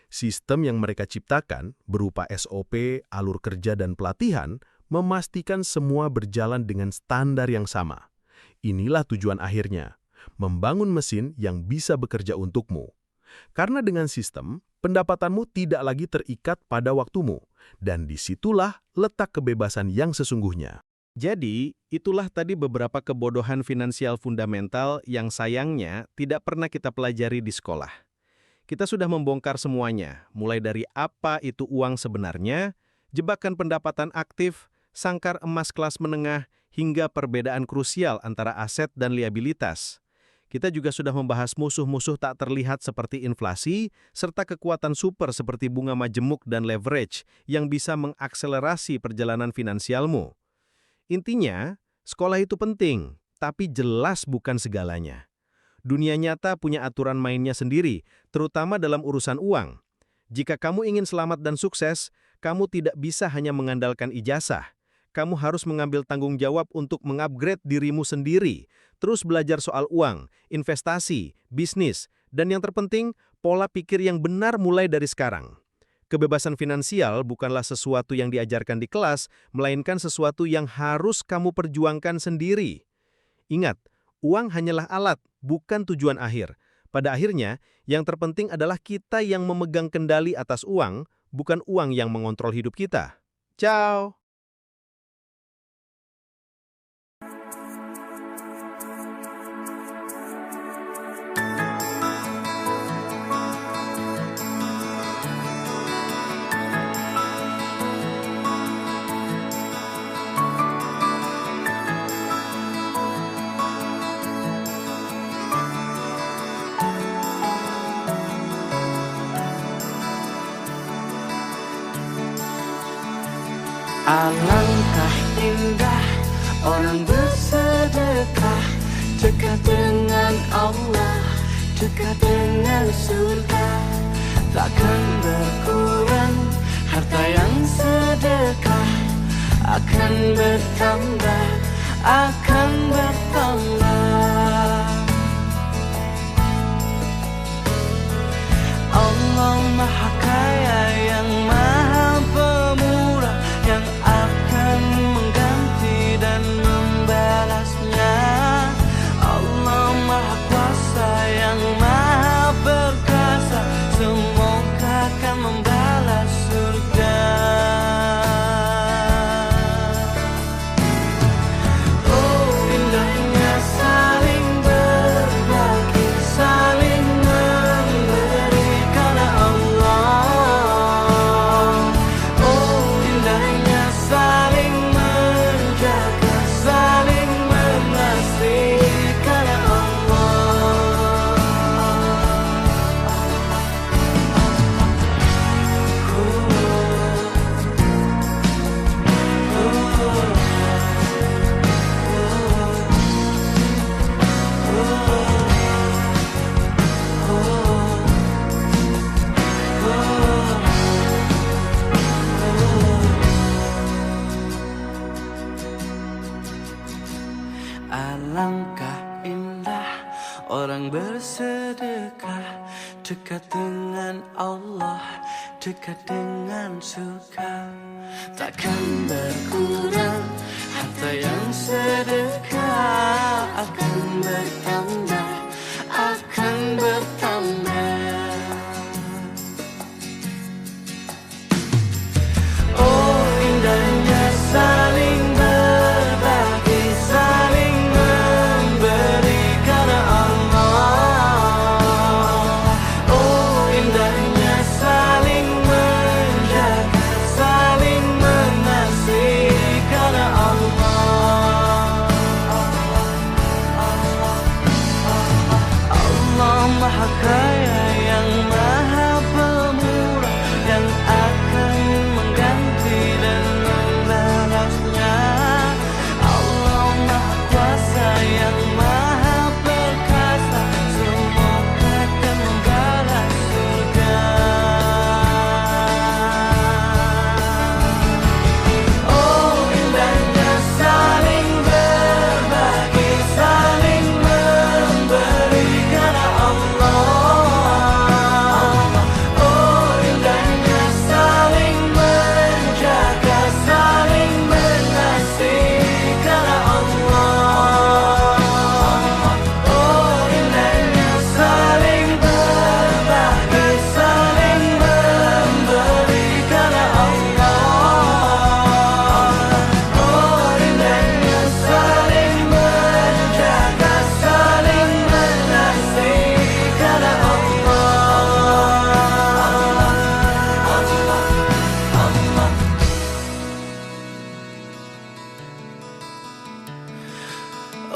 Sistem yang mereka ciptakan berupa SOP, alur kerja, dan pelatihan memastikan semua berjalan dengan standar yang sama. Inilah tujuan akhirnya, membangun mesin yang bisa bekerja untukmu. Karena dengan sistem, pendapatanmu tidak lagi terikat pada waktumu, dan disitulah letak kebebasan yang sesungguhnya. Jadi, itulah tadi beberapa kebodohan finansial fundamental yang sayangnya tidak pernah kita pelajari di sekolah. Kita sudah membongkar semuanya, mulai dari apa itu uang sebenarnya, jebakan pendapatan aktif, sangkar emas kelas menengah, hingga perbedaan krusial antara aset dan liabilitas. Kita juga sudah membahas musuh-musuh tak terlihat seperti inflasi, serta kekuatan super seperti bunga majemuk dan leverage yang bisa mengakselerasi perjalanan finansialmu. Intinya, sekolah itu penting, tapi jelas bukan segalanya. Dunia nyata punya aturan mainnya sendiri, terutama dalam urusan uang. Jika kamu ingin selamat dan sukses, kamu tidak bisa hanya mengandalkan ijazah. Kamu harus mengambil tanggung jawab untuk mengupgrade dirimu sendiri, terus belajar soal uang, investasi, bisnis, dan yang terpenting, pola pikir yang benar mulai dari sekarang. Kebebasan finansial bukanlah sesuatu yang diajarkan di kelas, melainkan sesuatu yang harus kamu perjuangkan sendiri. Ingat, uang hanyalah alat, bukan tujuan akhir. Pada akhirnya, yang terpenting adalah kita yang memegang kendali atas uang, bukan uang yang mengontrol hidup kita. Ciao! Alangkah indah orang bersedekah, dekat dengan Allah, dekat dengan surga. Takkan berkurang harta yang sedekah, akan bertambah, akan bertambah. Allah Maha Kaya yang Maha Pemurah, yang akan mengganti dan membalasnya. Allah Maha Kuasa yang Maha Perkasa, semoga akan membalas surga. Oh, indahnya saling berbagi, saling memberi karena Allah. Oh, indahnya saling menjaga, saling mengasihi karena Alangkah indah orang bersedekah, dekat dengan Allah, dekat dengan surga. Takkan berkurang harta yang sedekah, akan bertambah, akan bertambah. Oh, indahnya saling berbagi, saling memberi karena Allah. Oh, indahnya saling menjaga, saling mengasihi karena Allah. Allah Maha Kaya yang Maha Pemurah, yang akan mengganti dan membalasnya. Allah Maha Kuasa yang Maha Perkasa, semoga akan membalas surga. Oh, indahnya saling berbagi, saling memberi karena Allah. Oh, indahnya saling menjaga, saling mengasihi karena Allah. Oh, indahnya saling berbagi, saling memberi karena Allah. Oh, indahnya saling menjaga, saling mengasihi karena Allah.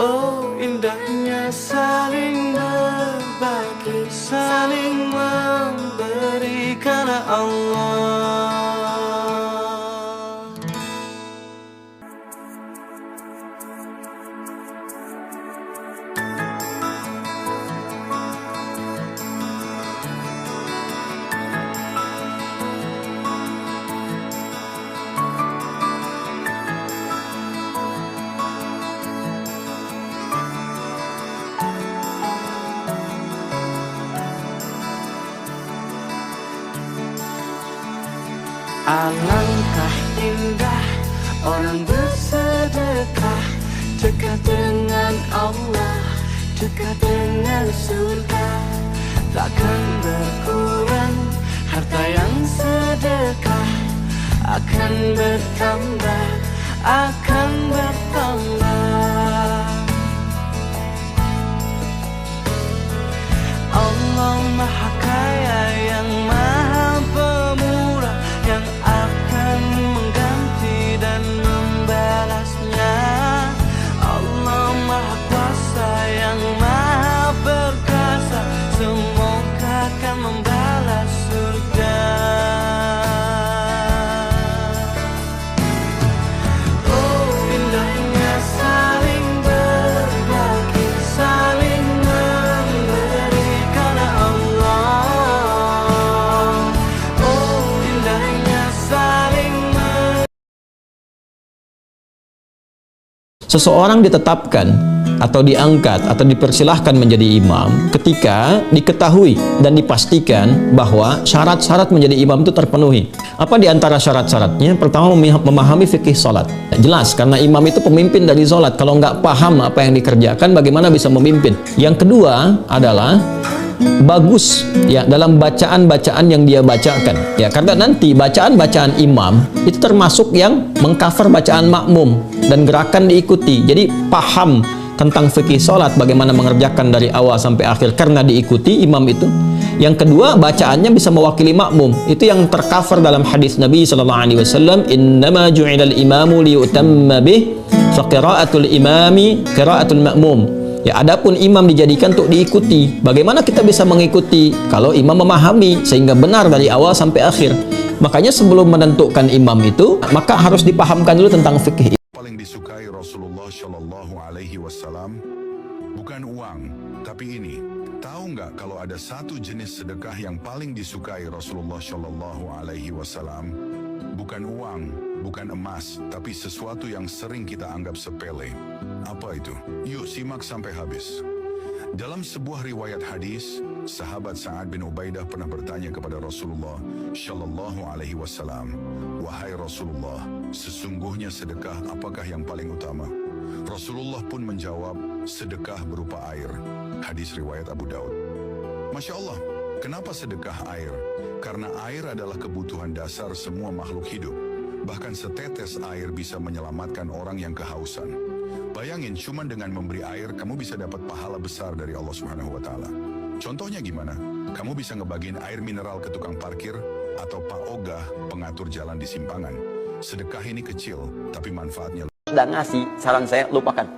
Oh, indahnya saling berbagi, saling memberi karena Allah. Alangkah indah orang bersedekah, dekat dengan Allah, dekat dengan surga. Takkan berkurang harta yang sedekah, akan bertambah, akan bertambah. Allah Maha Kaya yang Maha Pemurah, yang akan mengganti dan membalasnya. Allah Maha Kuasa yang Maha Perkasa, semoga akan membalas surga. Oh, Seseorang ditetapkan atau diangkat atau dipersilahkan menjadi imam ketika diketahui dan dipastikan bahwa syarat-syarat menjadi imam itu terpenuhi. Apa di antara syarat-syaratnya? Pertama, memahami fikih sholat. Jelas, karena imam itu pemimpin dari sholat. Kalau nggak paham apa yang dikerjakan, bagaimana bisa memimpin? Yang kedua adalah bagus ya dalam bacaan-bacaan yang dia bacakan ya, karena nanti bacaan-bacaan imam itu termasuk yang mengcover bacaan makmum dan gerakan diikuti. Jadi paham tentang fikih sholat, bagaimana mengerjakan dari awal sampai akhir karena diikuti imam itu. Yang kedua, bacaannya bisa mewakili makmum. Itu yang tercover dalam hadis Nabi SAW, innama ju'ilal imamu liyutamma bih fa qira'atul imami qira'atul makmum. Ya, adapun imam dijadikan untuk diikuti. Bagaimana kita bisa mengikuti? Kalau imam memahami sehingga benar dari awal sampai akhir. Makanya sebelum menentukan imam itu, maka harus dipahamkan dulu tentang fikih. Paling disukai Rasulullah Shallallahu Alaihi Wasallam bukan uang, tapi ini. Tahu nggak kalau ada satu jenis sedekah yang paling disukai Rasulullah Shallallahu Alaihi Wasallam? Bukan uang, bukan emas, tapi sesuatu yang sering kita anggap sepele. Apa itu? Yuk simak sampai habis. Dalam sebuah riwayat hadis, sahabat Sa'ad bin Ubaidah pernah bertanya kepada Rasulullah Shallallahu Alaihi Wasallam, wahai Rasulullah, sesungguhnya sedekah apakah yang paling utama? Rasulullah pun menjawab, sedekah berupa air. Hadis riwayat Abu Daud. Masya Allah, kenapa sedekah air? Karena air adalah kebutuhan dasar semua makhluk hidup. Bahkan setetes air bisa menyelamatkan orang yang kehausan. Bayangin, cuma dengan memberi air, kamu bisa dapat pahala besar dari Allah Subhanahu wa Ta'ala. Contohnya gimana? Kamu bisa ngebagiin air mineral ke tukang parkir, atau Pak Ogah, pengatur jalan di simpangan. Sedekah ini kecil, tapi manfaatnya. Dan ngasih, saran saya, lupakan.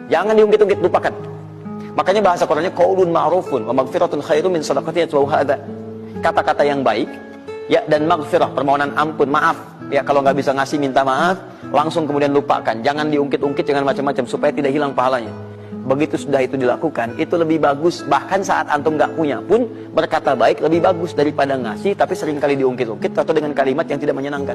Jangan diungkit-ungkit, lupakan. Makanya bahasa Qurannya, qaulun ma'rufun, wa maghfiratun khairum min sadaqatin yatba'uha adza. Kata-kata yang baik, ya, dan maghfirah, permohonan ampun, maaf. Ya, kalau nggak bisa ngasih, minta maaf, langsung kemudian lupakan. Jangan diungkit-ungkit, jangan macam-macam, supaya tidak hilang pahalanya. Begitu sudah itu dilakukan, itu lebih bagus. Bahkan saat antum nggak punya pun, berkata baik lebih bagus daripada ngasih, tapi seringkali diungkit-ungkit atau dengan kalimat yang tidak menyenangkan.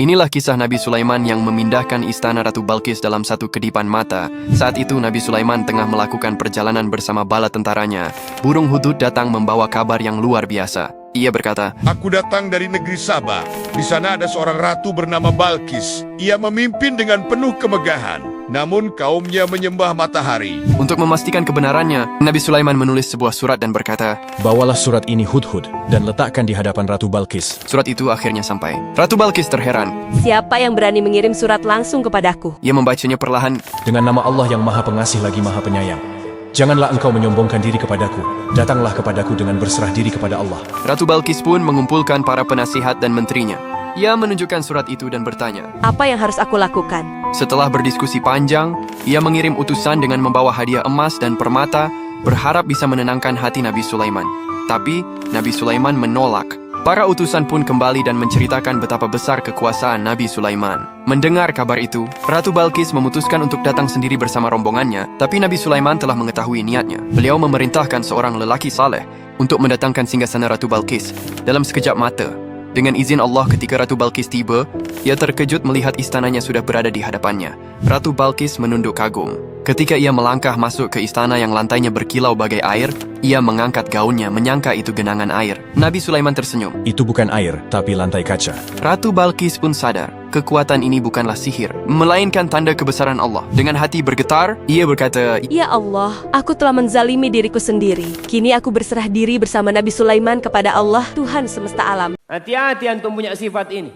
Inilah kisah Nabi Sulaiman yang memindahkan istana Ratu Balkis dalam satu kedipan mata. Saat itu Nabi Sulaiman tengah melakukan perjalanan bersama bala tentaranya. Burung hudud datang membawa kabar yang luar biasa. Ia berkata, "Aku datang dari negeri Sabah. Di sana ada seorang ratu bernama Balkis. Ia memimpin dengan penuh kemegahan. Namun kaumnya menyembah matahari." Untuk memastikan kebenarannya, Nabi Sulaiman menulis sebuah surat dan berkata, "Bawalah surat ini Hudhud dan letakkan di hadapan Ratu Balkis." Surat itu akhirnya sampai. Ratu Balkis terheran. Siapa yang berani mengirim surat langsung kepadaku? Ia membacanya perlahan. "Dengan nama Allah yang Maha Pengasih lagi Maha Penyayang. Janganlah engkau menyombongkan diri kepadaku. Datanglah kepadaku dengan berserah diri kepada Allah." Ratu Balkis pun mengumpulkan para penasihat dan menterinya. Ia menunjukkan surat itu dan bertanya, "Apa yang harus aku lakukan?" Setelah berdiskusi panjang, ia mengirim utusan dengan membawa hadiah emas dan permata, berharap bisa menenangkan hati Nabi Sulaiman. Tapi, Nabi Sulaiman menolak. Para utusan pun kembali dan menceritakan betapa besar kekuasaan Nabi Sulaiman. Mendengar kabar itu, Ratu Balkis memutuskan untuk datang sendiri bersama rombongannya, tapi Nabi Sulaiman telah mengetahui niatnya. Beliau memerintahkan seorang lelaki saleh untuk mendatangkan singgasana Ratu Balkis dalam sekejap mata. Dengan izin Allah, ketika Ratu Balkis tiba, ia terkejut melihat istananya sudah berada di hadapannya. Ratu Balkis menunduk kagum. Ketika ia melangkah masuk ke istana yang lantainya berkilau bagai air, ia mengangkat gaunnya menyangka itu genangan air. Nabi Sulaiman tersenyum. "Itu bukan air, tapi lantai kaca." Ratu Balkis pun sadar, kekuatan ini bukanlah sihir, melainkan tanda kebesaran Allah. Dengan hati bergetar, ia berkata, "Ya Allah, aku telah menzalimi diriku sendiri. Kini aku berserah diri bersama Nabi Sulaiman kepada Allah, Tuhan semesta alam." Hati-hati antum punya sifat ini.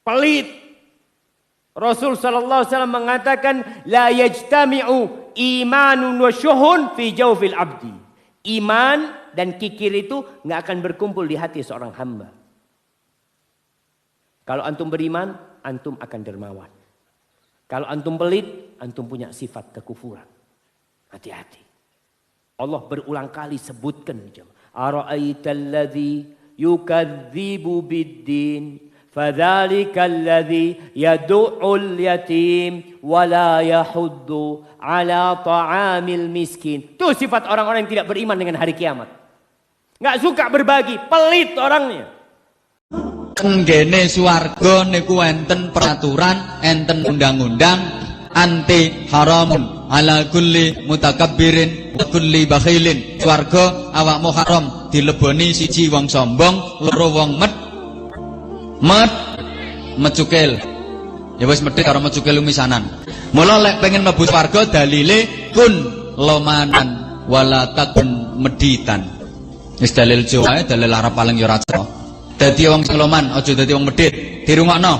Pelit. Rasul sallallahu alaihi wasallam mengatakan, la yajtami'u imanun wa syuhun fi jawfil abdi. Iman dan kikir itu nggak akan berkumpul di hati seorang hamba. Kalau antum beriman, antum akan dermawan. Kalau antum pelit, antum punya sifat kekufuran. Hati-hati. Allah berulang kali sebutkan, ara'aital ladzi yukadzibu bid-din fadzalika alladzi yad'ul yatim wa la yahuddu ala ta'amil miskin. Itu sifat orang-orang yang tidak beriman dengan hari kiamat. Enggak suka berbagi, pelit orangnya. ten gene swarga niku enten peraturan, enten undang-undang anti haramun ala kulli mutakabbirin wa kulli bakhilin. Swarga awakmu haram dileboni siji wong sombong, loro wong mecukil. Ya wis medhit karo mecukil misanan. Mula lek pengen mlebu swarga dalile kun lomanan wala takun meditan. Wis dalil Jawa, dalil Arab paling yo ora cocok. Dadi wong sing loman, aja dadi wong medhit. Dirungokno.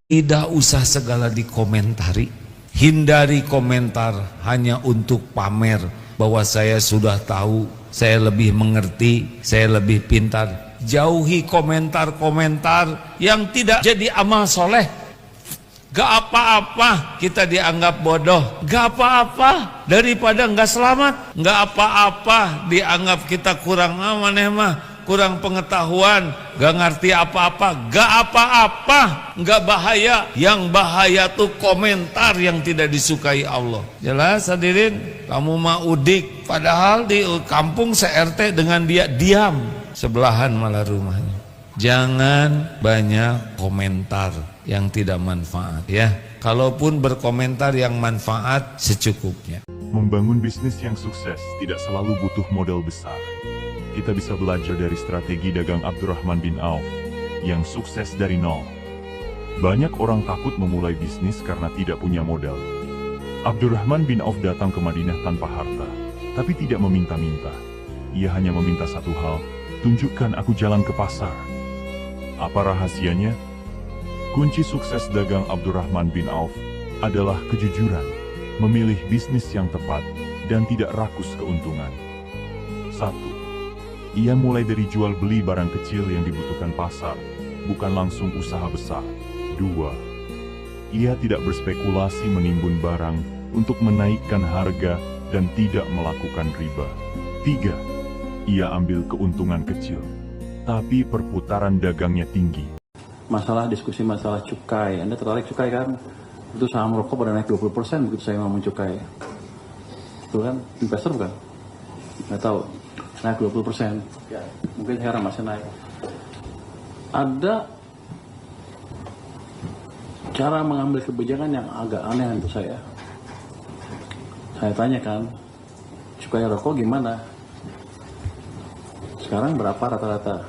Tidak usah segala dikomentari. Hindari komentar hanya untuk pamer bahwa saya sudah tahu, saya lebih mengerti, saya lebih pintar. Jauhi komentar-komentar yang tidak jadi amal soleh. Gak apa-apa kita dianggap bodoh, gak apa-apa daripada gak selamat, gak apa-apa dianggap kita kurang aman kurang pengetahuan, gak ngerti apa-apa, gak apa-apa, gak bahaya. Yang bahaya tuh komentar yang tidak disukai Allah. Jelas hadirin, kamu mah udik, padahal di kampung se-RT dengan dia diam, sebelahan malah rumahnya. Jangan banyak komentar yang tidak manfaat ya. Kalaupun berkomentar yang manfaat secukupnya. Membangun bisnis yang sukses tidak selalu butuh modal besar. Kita bisa belajar dari strategi dagang Abdurrahman bin Auf yang sukses dari nol. Banyak orang takut memulai bisnis karena tidak punya modal. Abdurrahman bin Auf datang ke Madinah tanpa harta, tapi tidak meminta-minta. Ia hanya meminta satu hal, tunjukkan aku jalan ke pasar. Apa rahasianya? Kunci sukses dagang Abdurrahman bin Auf adalah kejujuran, memilih bisnis yang tepat, dan tidak rakus keuntungan. 1. Ia mulai dari jual beli barang kecil yang dibutuhkan pasar, bukan langsung usaha besar. 2. Ia tidak berspekulasi menimbun barang untuk menaikkan harga dan tidak melakukan riba. 3. Ia ambil keuntungan kecil, tapi perputaran dagangnya tinggi. Masalah diskusi masalah cukai, Anda tertarik cukai kan? Itu saham rokok pada naik 20% begitu saya ngomong cukai. Itu kan investor bukan? Nggak tahu. Naik 20%. Ya, mungkin sekarang masih naik. Ada cara mengambil kebijakan yang agak aneh untuk saya. Saya tanya kan, cukai rokok gimana? Sekarang berapa rata-rata?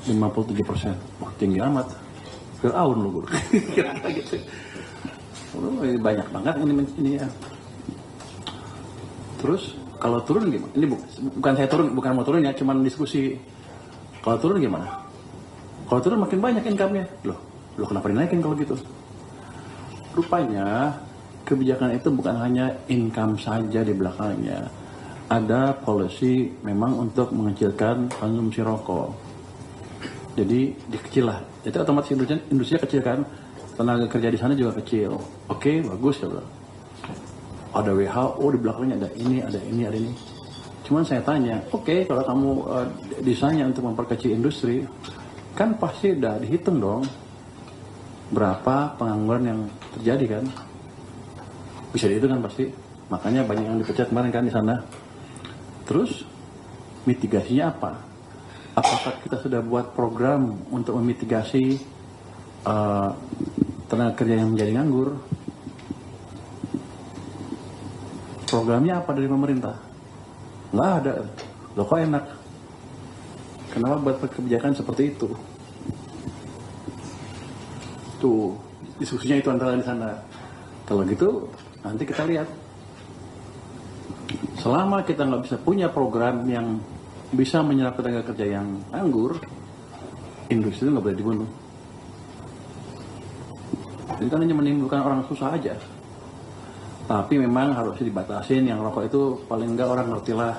57%. Wah, tinggi amat. Fir'aun lu guru. Gitu. Banyak banget ini ya. Terus kalau turun gimana? Ini bukan saya turun, bukan mau turun ya, cuman diskusi. Kalau turun gimana? Kalau turun makin banyak income-nya. Loh kenapa dinaikin kalau gitu? Rupanya kebijakan itu bukan hanya income saja di belakangnya. Ada policy memang untuk mengecilkan konsumsi rokok. Jadi dikecil lah. Jadi otomatis industri kecil kan, tenaga kerja di sana juga kecil. Oke, bagus ya bro. Ada WHO di belakangnya, ada ini, ada ini, ada ini. Cuman saya tanya, oke, kalau kamu desainnya untuk memperkecil industri, kan pasti udah dihitung dong berapa pengangguran yang terjadi kan? Bisa dihitung kan pasti. Makanya banyak yang dipecat kemarin kan di sana. Terus mitigasinya apa? Apakah kita sudah buat program untuk memitigasi tenaga kerja yang menjadi nganggur? Programnya apa dari pemerintah? Nggak ada. Loh kok enak? Kenapa buat kebijakan seperti itu? Tuh, diskusinya itu antara di sana. Kalau gitu, nanti kita lihat. Selama kita nggak bisa punya program yang bisa menyerap tenaga kerja yang nganggur, industri itu nggak boleh dibunuh. Jadi kan hanya menimbulkan orang susah aja. Tapi memang harus dibatasin, yang rokok itu paling enggak orang ngerti lah,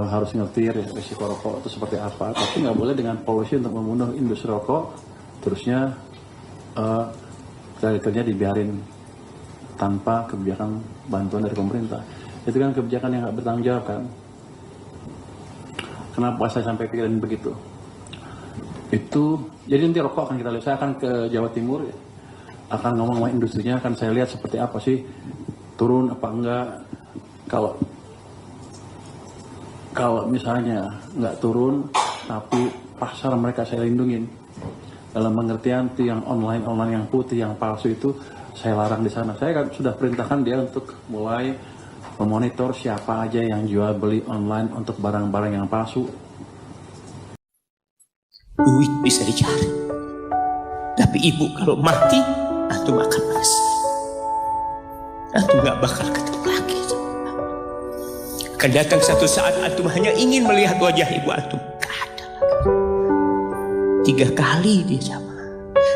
harus ngerti risiko rokok itu seperti apa. Tapi nggak boleh dengan policy untuk membunuh industri rokok, terusnya tenaga kerja dibiarin tanpa kebijakan bantuan dari pemerintah. Itu kan kebijakan yang nggak bertanggung jawab kan. Kenapa saya sampai pikirin begitu? Itu, jadi nanti rokok akan kita lihat, saya akan ke Jawa Timur ya. Akan ngomong sama industrinya, akan saya lihat seperti apa sih, turun apa enggak. Kalau misalnya nggak turun, tapi pasar mereka saya lindungin, Dalam pengertian itu yang online yang putih, yang palsu itu saya larang di sana. Saya sudah perintahkan dia untuk mulai memonitor siapa aja yang jual beli online untuk barang-barang yang palsu. Duit bisa dicari, tapi ibu kalau mati, antum akan menyesal. Antum gak bakal ketemu lagi. Akan datang satu saat antum hanya ingin melihat wajah ibu antum. Gak ada lagi. 3 kali dia sama.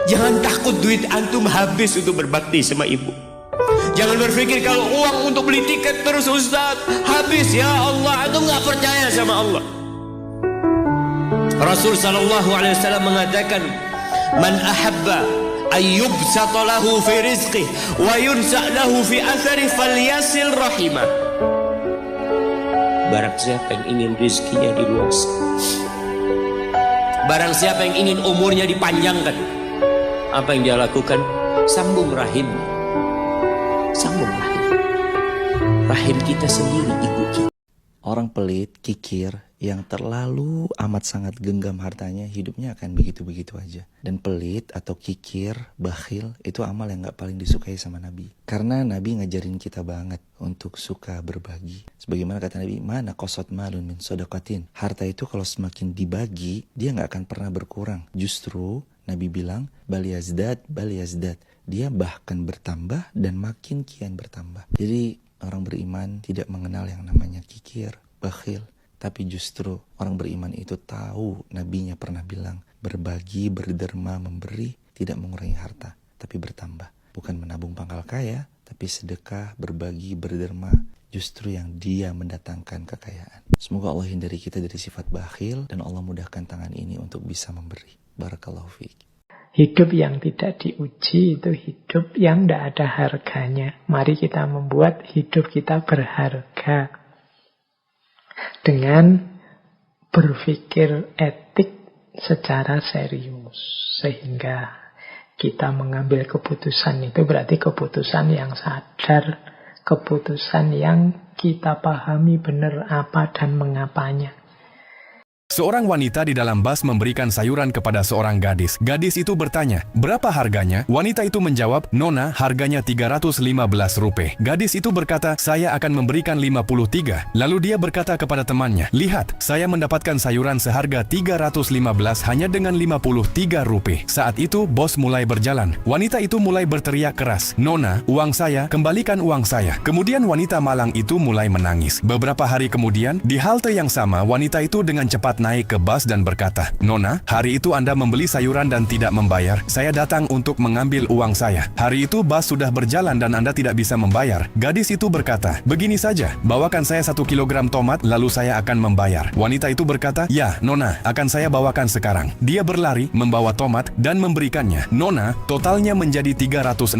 Jangan takut duit antum habis untuk berbakti sama ibu. Jangan berpikir kalau uang untuk beli tiket terus Ustaz habis, ya Allah, antum gak percaya sama Allah. Rasul sallallahu alaihi wasallam mengatakan, "Man ahabba ayyubsata lahu fi rizqihi wa yunsa lahu fi athari falyasil rahimah." Barang siapa yang ingin rezekinya diluaskan, barang siapa yang ingin umurnya dipanjangkan, apa yang dia lakukan? Sambung rahim. Sambung rahim. Rahim kita sendiri, ibu kita. Orang pelit, kikir, yang terlalu amat sangat genggam hartanya, hidupnya akan begitu-begitu aja. Dan pelit atau kikir, bakhil, itu amal yang gak paling disukai sama Nabi. Karena Nabi ngajarin kita banget untuk suka berbagi. Sebagaimana kata Nabi, mana qasat malun min sodakotin. Harta itu kalau semakin dibagi, dia gak akan pernah berkurang. Justru Nabi bilang, bal yazdad. Dia bahkan bertambah dan makin kian bertambah. Jadi orang beriman tidak mengenal yang namanya kikir, bakhil. Tapi justru orang beriman itu tahu, nabinya pernah bilang, berbagi, berderma, memberi tidak mengurangi harta, tapi bertambah. Bukan menabung pangkal kaya, tapi sedekah, berbagi, berderma, justru yang dia mendatangkan kekayaan. Semoga Allah hindari kita dari sifat bakhil dan Allah mudahkan tangan ini untuk bisa memberi. Barakallahu fiik. Hidup yang tidak diuji itu hidup yang tidak ada harganya. Mari kita membuat hidup kita berharga dengan berpikir etik secara serius. Sehingga kita mengambil keputusan itu berarti keputusan yang sadar, keputusan yang kita pahami benar apa dan mengapanya. Seorang wanita di dalam bas memberikan sayuran kepada seorang gadis. Gadis itu bertanya, berapa harganya? Wanita itu menjawab, Nona, harganya 315 rupiah. Gadis itu berkata, saya akan memberikan 53. Lalu dia berkata kepada temannya, lihat, saya mendapatkan sayuran seharga 315 hanya dengan 53 rupiah. Saat itu, bos mulai berjalan. Wanita itu mulai berteriak keras, Nona, uang saya, kembalikan uang saya. Kemudian wanita malang itu mulai menangis. Beberapa hari kemudian, di halte yang sama, wanita itu dengan cepat naik ke bas dan berkata, Nona, hari itu Anda membeli sayuran dan tidak membayar. Saya datang untuk mengambil uang saya. Hari itu bas sudah berjalan dan Anda tidak bisa membayar. Gadis itu berkata, begini saja, bawakan saya 1 kilogram tomat lalu saya akan membayar. Wanita itu berkata, ya, Nona, akan saya bawakan sekarang. Dia berlari, membawa tomat dan memberikannya. Nona, totalnya menjadi 368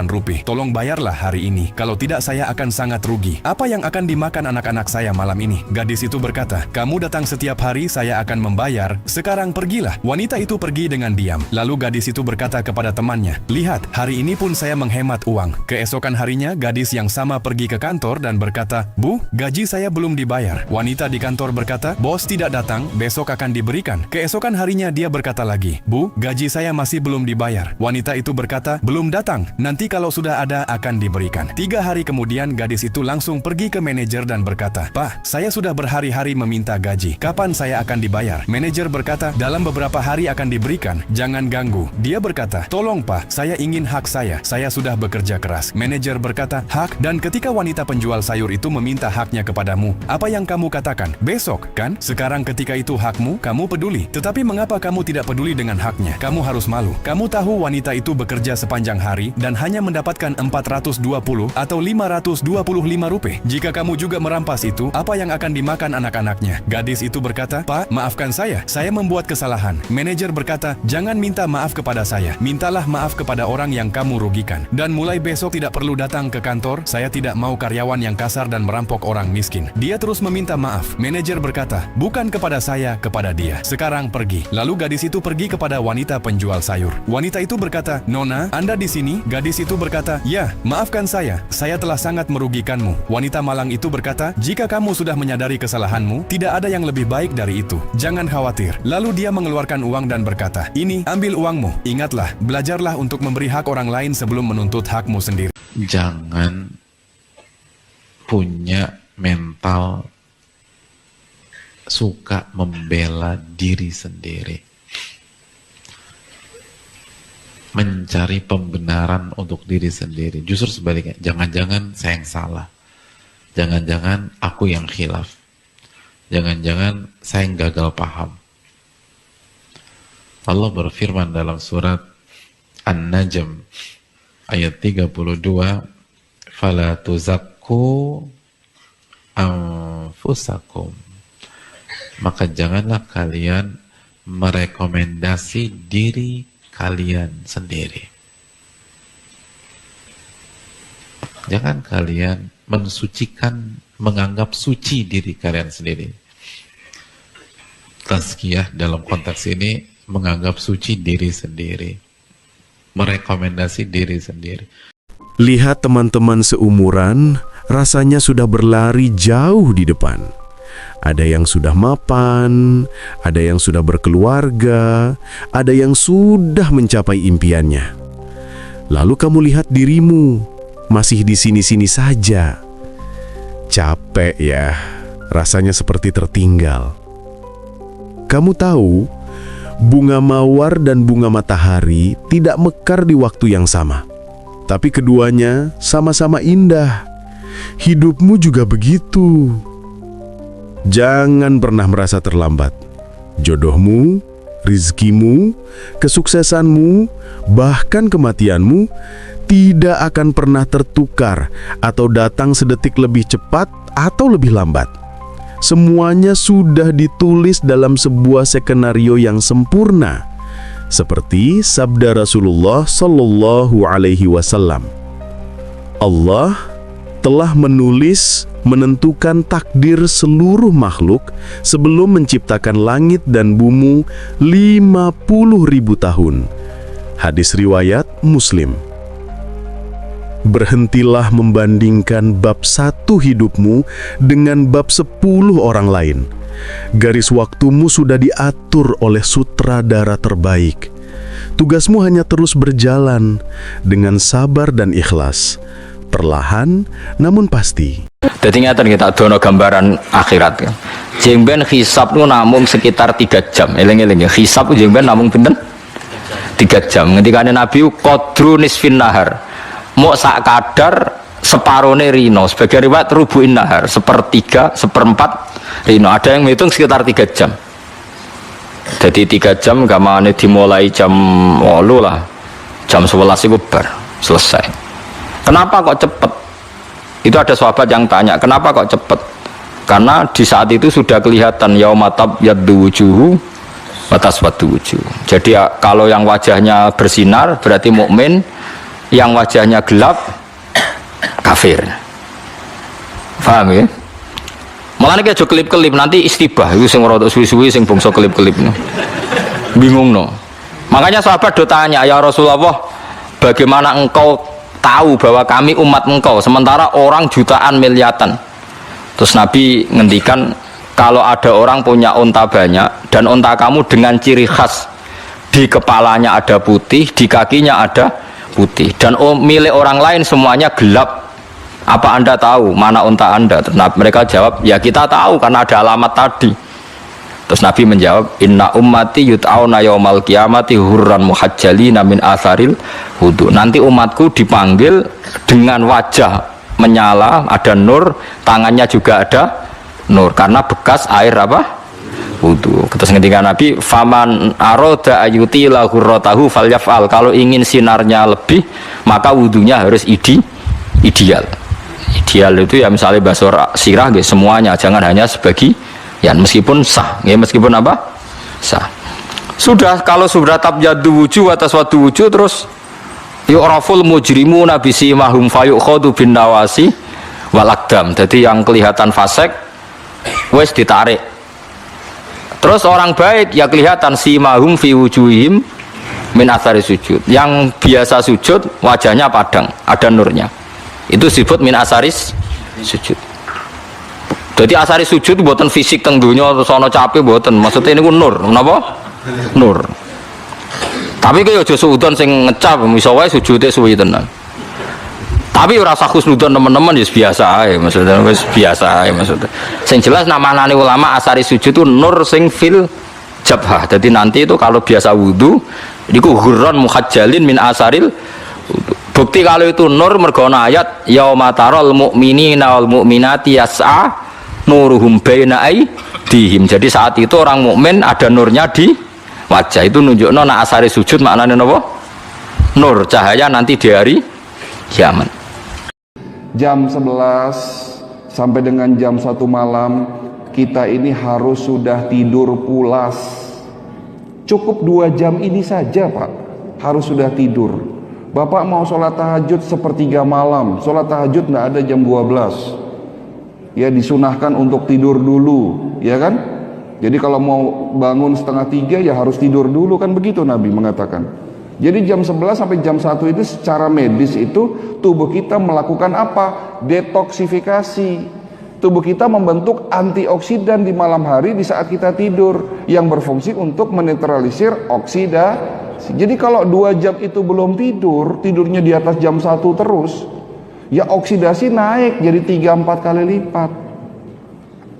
rupiah. Tolong bayarlah hari ini. Kalau tidak saya akan sangat rugi. Apa yang akan dimakan anak-anak saya malam ini? Gadis itu berkata, kamu datang setiap hari saya akan membayar, sekarang pergilah. Wanita itu pergi dengan diam. Lalu gadis itu berkata kepada temannya, lihat, hari ini pun saya menghemat uang. Keesokan harinya, gadis yang sama pergi ke kantor dan berkata, Bu, gaji saya belum dibayar. Wanita di kantor berkata, bos tidak datang, besok akan diberikan. Keesokan harinya dia berkata lagi, Bu, gaji saya masih belum dibayar. Wanita itu berkata, belum datang, nanti kalau sudah ada akan diberikan. 3 hari kemudian, gadis itu langsung pergi ke manajer dan berkata, Pak, saya sudah berhari-hari meminta gaji. Kapan saya akan dibayar? Manajer berkata, dalam beberapa hari akan diberikan, jangan ganggu. Dia berkata, tolong Pak, saya ingin hak saya sudah bekerja keras. Manajer berkata, hak? Dan ketika wanita penjual sayur itu meminta haknya kepadamu, apa yang kamu katakan? Besok, kan? Sekarang ketika itu hakmu, kamu peduli. Tetapi mengapa kamu tidak peduli dengan haknya? Kamu harus malu. Kamu tahu wanita itu bekerja sepanjang hari dan hanya mendapatkan 420 atau 525 rupiah. Jika kamu juga merampas itu, apa yang akan dimakan anak-anaknya? Gadis itu berkata, Pak, maafkan saya membuat kesalahan. Manajer berkata, jangan minta maaf kepada saya, mintalah maaf kepada orang yang kamu rugikan. Dan mulai besok tidak perlu datang ke kantor, saya tidak mau karyawan yang kasar dan merampok orang miskin. Dia terus meminta maaf. Manajer berkata, bukan kepada saya, kepada dia. Sekarang pergi. Lalu gadis itu pergi kepada wanita penjual sayur. Wanita itu berkata, Nona, Anda di sini? Gadis itu berkata, ya, maafkan saya telah sangat merugikanmu. Wanita malang itu berkata, jika kamu sudah menyadari kesalahanmu, tidak ada yang lebih baik baik dari itu. Jangan khawatir. Lalu dia mengeluarkan uang dan berkata, ini, ambil uangmu. Ingatlah, belajarlah untuk memberi hak orang lain sebelum menuntut hakmu sendiri. Jangan punya mental suka membela diri sendiri, mencari pembenaran untuk diri sendiri. Justru sebaliknya, jangan-jangan saya yang salah, jangan-jangan aku yang khilaf, jangan-jangan saya yang gagal paham. Allah berfirman dalam surat An-Najm ayat 32, fala tuzakku anfusakum, maka janganlah kalian merekomendasi diri kalian sendiri. Jangan kalian mensucikan, menganggap suci diri kalian sendiri. Tazkiyah dalam konteks ini menganggap suci diri sendiri, merekomendasi diri sendiri. Lihat teman-teman seumuran, rasanya sudah berlari jauh di depan. Ada yang sudah mapan, ada yang sudah berkeluarga, ada yang sudah mencapai impiannya. Lalu kamu lihat dirimu, masih di sini-sini saja. Capek ya, rasanya seperti tertinggal. Kamu tahu, bunga mawar dan bunga matahari tidak mekar di waktu yang sama. Tapi keduanya sama-sama indah. Hidupmu juga begitu. Jangan pernah merasa terlambat. Jodohmu, rizkimu, kesuksesanmu, bahkan kematianmu tidak akan pernah tertukar atau datang sedetik lebih cepat atau lebih lambat. Semuanya sudah ditulis dalam sebuah skenario yang sempurna. Seperti sabda Rasulullah Shallallahu Alaihi Wasallam, Allah telah menulis, menentukan takdir seluruh makhluk sebelum menciptakan langit dan bumi 50.000 tahun. Hadis riwayat Muslim. Berhentilah membandingkan bab 1 hidupmu dengan bab 10 orang lain. Garis waktumu sudah diatur oleh sutradara terbaik. Tugasmu hanya terus berjalan dengan sabar dan ikhlas, perlahan namun pasti. Jadi ngeten kita dono gambaran akhirat kan. Jengben hisab nu namung sekitar 3 jam. Eling-eling ya, hisab jengben namung pinten? 3 jam. Ngendikane Nabi qadru nisfin nahar. Mok sak kadar separone rino, sebagai riwayat rubu'in nahar, 1/3, 1/4 rino. Ada yang menghitung sekitar 3 jam. Jadi 3 jam gamane dimulai jam 8 lah, jam 11 itu bar selesai. Kenapa kok cepet? Itu ada sahabat yang tanya, kenapa kok cepet? Karena di saat itu sudah kelihatan yaumatab yaddu wujuhu wa taswaddu wujuh. Jadi kalau yang wajahnya bersinar berarti mukmin, yang wajahnya gelap kafir. Paham ya? Makanya kayak kelip-kelip nanti istibah itu sing rodok suwi-suwi sing bangsa kelip-kelip no. Bingung no. Makanya sahabat do tanya, ya Rasulullah, bagaimana engkau tahu bahwa kami umat engkau sementara orang jutaan miliatan? Terus Nabi ngendikan, kalau ada orang punya unta banyak dan unta kamu dengan ciri khas, di kepalanya ada putih, di kakinya ada putih, dan milik orang lain semuanya gelap, apa Anda tahu mana unta Anda? Terus mereka jawab, ya kita tahu karena ada alamat tadi. Terus Nabi menjawab, inna ummati yut'auna yaumal qiyamati hurran muhajjalina min atharil wudu. Nanti umatku dipanggil dengan wajah menyala, ada nur, tangannya juga ada nur karena bekas air apa? Wudu. Terus ketika Nabi, faman aroda ayuti la hurratahu falyaf'al. Kalau ingin sinarnya lebih, maka wudunya harus ideal. Ideal itu ya misalnya bakso sirah gitu, semuanya, jangan hanya sebagian, meskipun sah, ya, meskipun apa? Sah. Sudah, kalau sudah tabyaddu wujuh atas wadu wujuh, terus yu'raful mujrimuna bisimahum fayukhadu bin nawasi wal aqdam. Jadi yang kelihatan fasik wes ditarik. Terus orang baik ya kelihatan simahum fi wujuhim min athari sujud. Yang biasa sujud wajahnya padang, ada nurnya. Itu disebut min asaris sujud. Jadi asari sujud buatan fisik teng dunya terus ana capek buatan. Maksudnya ini nur, napa? Nur. Tapi kaya aja suudon sing ngecap iso wae sujude suwi tenan. Tapi ora usah khusnudon teman-teman ya biasa ae maksudnya wis biasa ae maksudnya. Sing jelas namanane ulama asari sujud itu nur sing fil jabhah. Jadi nanti itu kalau biasa wudu niku ghurran muhajjalin min asaril wudu. Bukti kalau itu nur mergo ana ayat yauma taral mu'minina wal mu'minati yas'a nuruhum baina aydihim. Jadi saat itu orang mukmin ada nurnya di wajah. Itu nunjukno nek asari sujud maknane napa? Nur, cahaya nanti di hari kiamat. Jam 11 sampai dengan jam 1 malam kita ini harus sudah tidur pulas. Cukup 2 jam ini saja Pak, harus sudah tidur. Bapak mau sholat tahajud sepertiga malam, sholat tahajud nggak ada jam 12. Ya disunahkan untuk tidur dulu, ya kan? Jadi kalau mau bangun 2:30 ya harus tidur dulu, kan begitu Nabi mengatakan. Jadi jam 11 sampai jam 1 itu secara medis itu tubuh kita melakukan apa? Detoksifikasi. Tubuh kita membentuk antioksidan di malam hari di saat kita tidur yang berfungsi untuk menetralisir oksidasi. Jadi kalau 2 jam itu belum tidur, tidurnya di atas jam 1 terus, ya oksidasi naik jadi 3-4 kali lipat.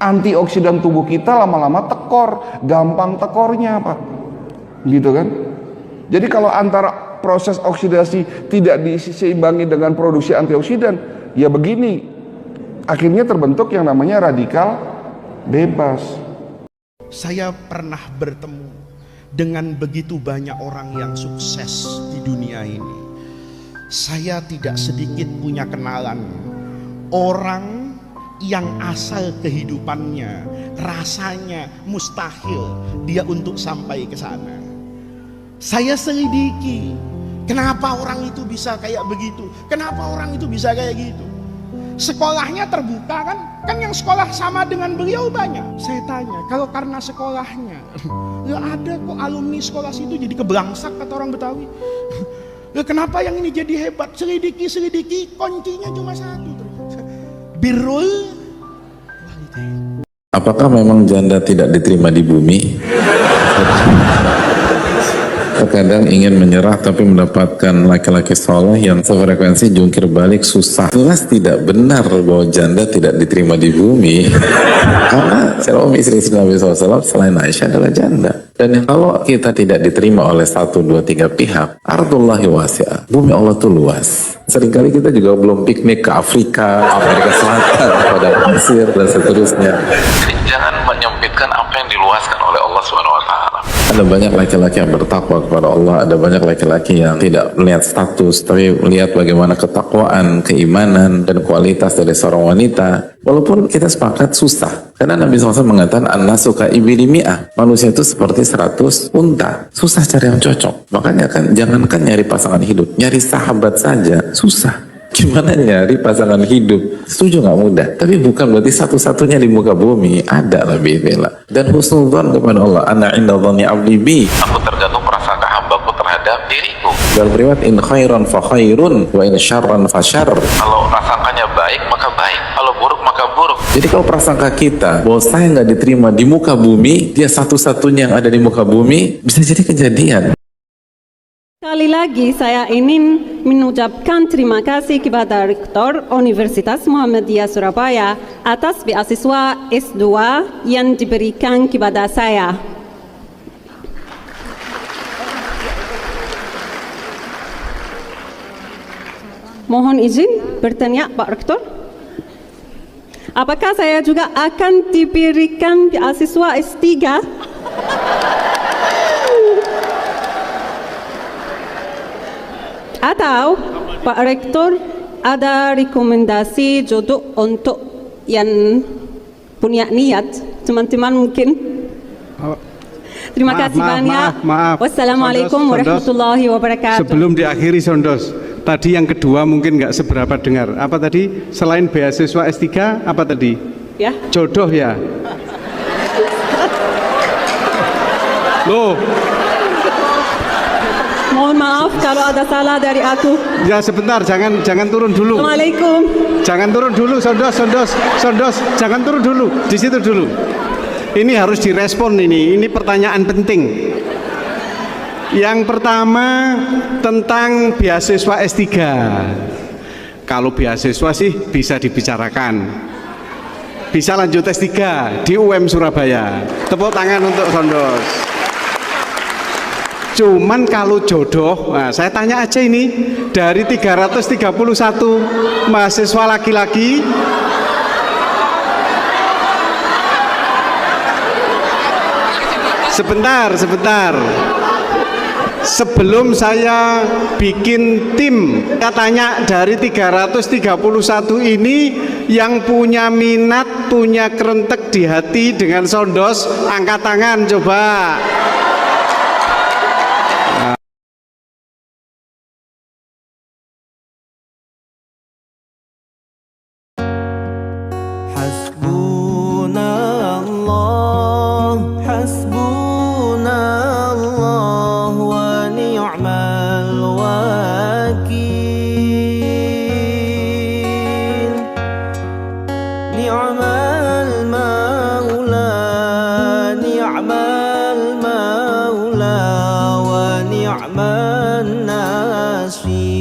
Antioksidan tubuh kita lama-lama tekor, gampang tekornya Pak. Gitu kan? Jadi kalau antara proses oksidasi tidak diseimbangi dengan produksi antioksidan, ya begini, akhirnya terbentuk yang namanya radikal bebas. Saya pernah bertemu dengan begitu banyak orang yang sukses di dunia ini. Saya tidak sedikit punya kenalan orang yang asal kehidupannya rasanya mustahil dia untuk sampai ke sana. Saya selidiki, kenapa orang itu bisa kayak begitu, kenapa orang itu bisa kayak gitu. Sekolahnya terbuka kan yang sekolah sama dengan beliau banyak. Saya tanya, kalau karena sekolahnya, nggak ada kok alumni sekolah situ jadi kebelangsak kata orang Betawi. Kenapa yang ini jadi hebat? Selidiki, kuncinya cuma satu. Birrul. Apakah memang janda tidak diterima di bumi? Terkadang ingin menyerah tapi mendapatkan laki-laki soleh yang sefrekuensi jungkir balik susah. Jelas tidak benar bahwa janda tidak diterima di bumi. Karena calon istri Nabi SAW selain Aisyah adalah janda. Dan kalau kita tidak diterima oleh 1, 2, 3 pihak, ardullahi wasi'ah, bumi Allah itu luas. Seringkali kita juga belum piknik ke Afrika, Amerika Selatan, pada Mesir dan seterusnya. Jangan menyempitkan apa yang diluaskan oleh Allah SWT. Ada banyak laki-laki yang bertakwa kepada Allah, ada banyak laki-laki yang tidak melihat status, tapi melihat bagaimana ketakwaan, keimanan, dan kualitas dari seorang wanita. Walaupun kita sepakat susah, karena Nabi SAW mengatakan an-nasu ka'ibili mi'ah, manusia itu seperti 100 unta, susah cari yang cocok. Makanya kan jangankan nyari pasangan hidup, nyari sahabat saja susah. Gimana nyari pasangan hidup? Setuju nggak mudah, tapi bukan berarti satu-satunya di muka bumi. Ada lah bi'idznillah. Dan husnudzan kepada Allah, ana inda dhanni 'abdi bi. Aku tergantung prasangka hambaku terhadap diriku. Dalam riwayat in khairan fa khairun wa in syarran fa syarr. Kalau prasangkanya baik maka baik, kalau buruk maka buruk. Jadi kalau prasangka kita bahwa saya nggak diterima di muka bumi, dia satu-satunya yang ada di muka bumi, bisa jadi kejadian. Sekali lagi saya ingin mengucapkan terima kasih kepada Rektor Universitas Muhammadiyah Surabaya atas beasiswa S2 yang diberikan kepada saya. Mohon izin bertanya Pak Rektor, apakah saya juga akan diberikan beasiswa S3? Atau Pak Rektor ada rekomendasi jodoh untuk yang punya niat, teman-teman mungkin? Terima kasih banyak. Maaf. Wassalamualaikum warahmatullahi wabarakatuh. Sebelum diakhiri Sondos, tadi yang kedua mungkin nggak seberapa dengar. Apa tadi? Selain beasiswa S3, apa tadi? Ya. Jodoh ya. Loh. Mohon maaf kalau ada salah dari aku. Ya sebentar, jangan turun dulu. Assalamualaikum. Jangan turun dulu, sondos, jangan turun dulu, di situ dulu. Ini harus direspon ini pertanyaan penting. Yang pertama tentang beasiswa S3. Kalau beasiswa sih bisa dibicarakan. Bisa lanjut S3 di UM Surabaya. Tepuk tangan untuk Sondos. Cuman kalau jodoh, nah saya tanya aja ini, dari 331 mahasiswa laki-laki, sebentar. Sebelum saya bikin tim, saya tanya dari 331 ini yang punya minat, punya kerentek di hati dengan Sondos, angkat tangan coba. ni'mal nasir.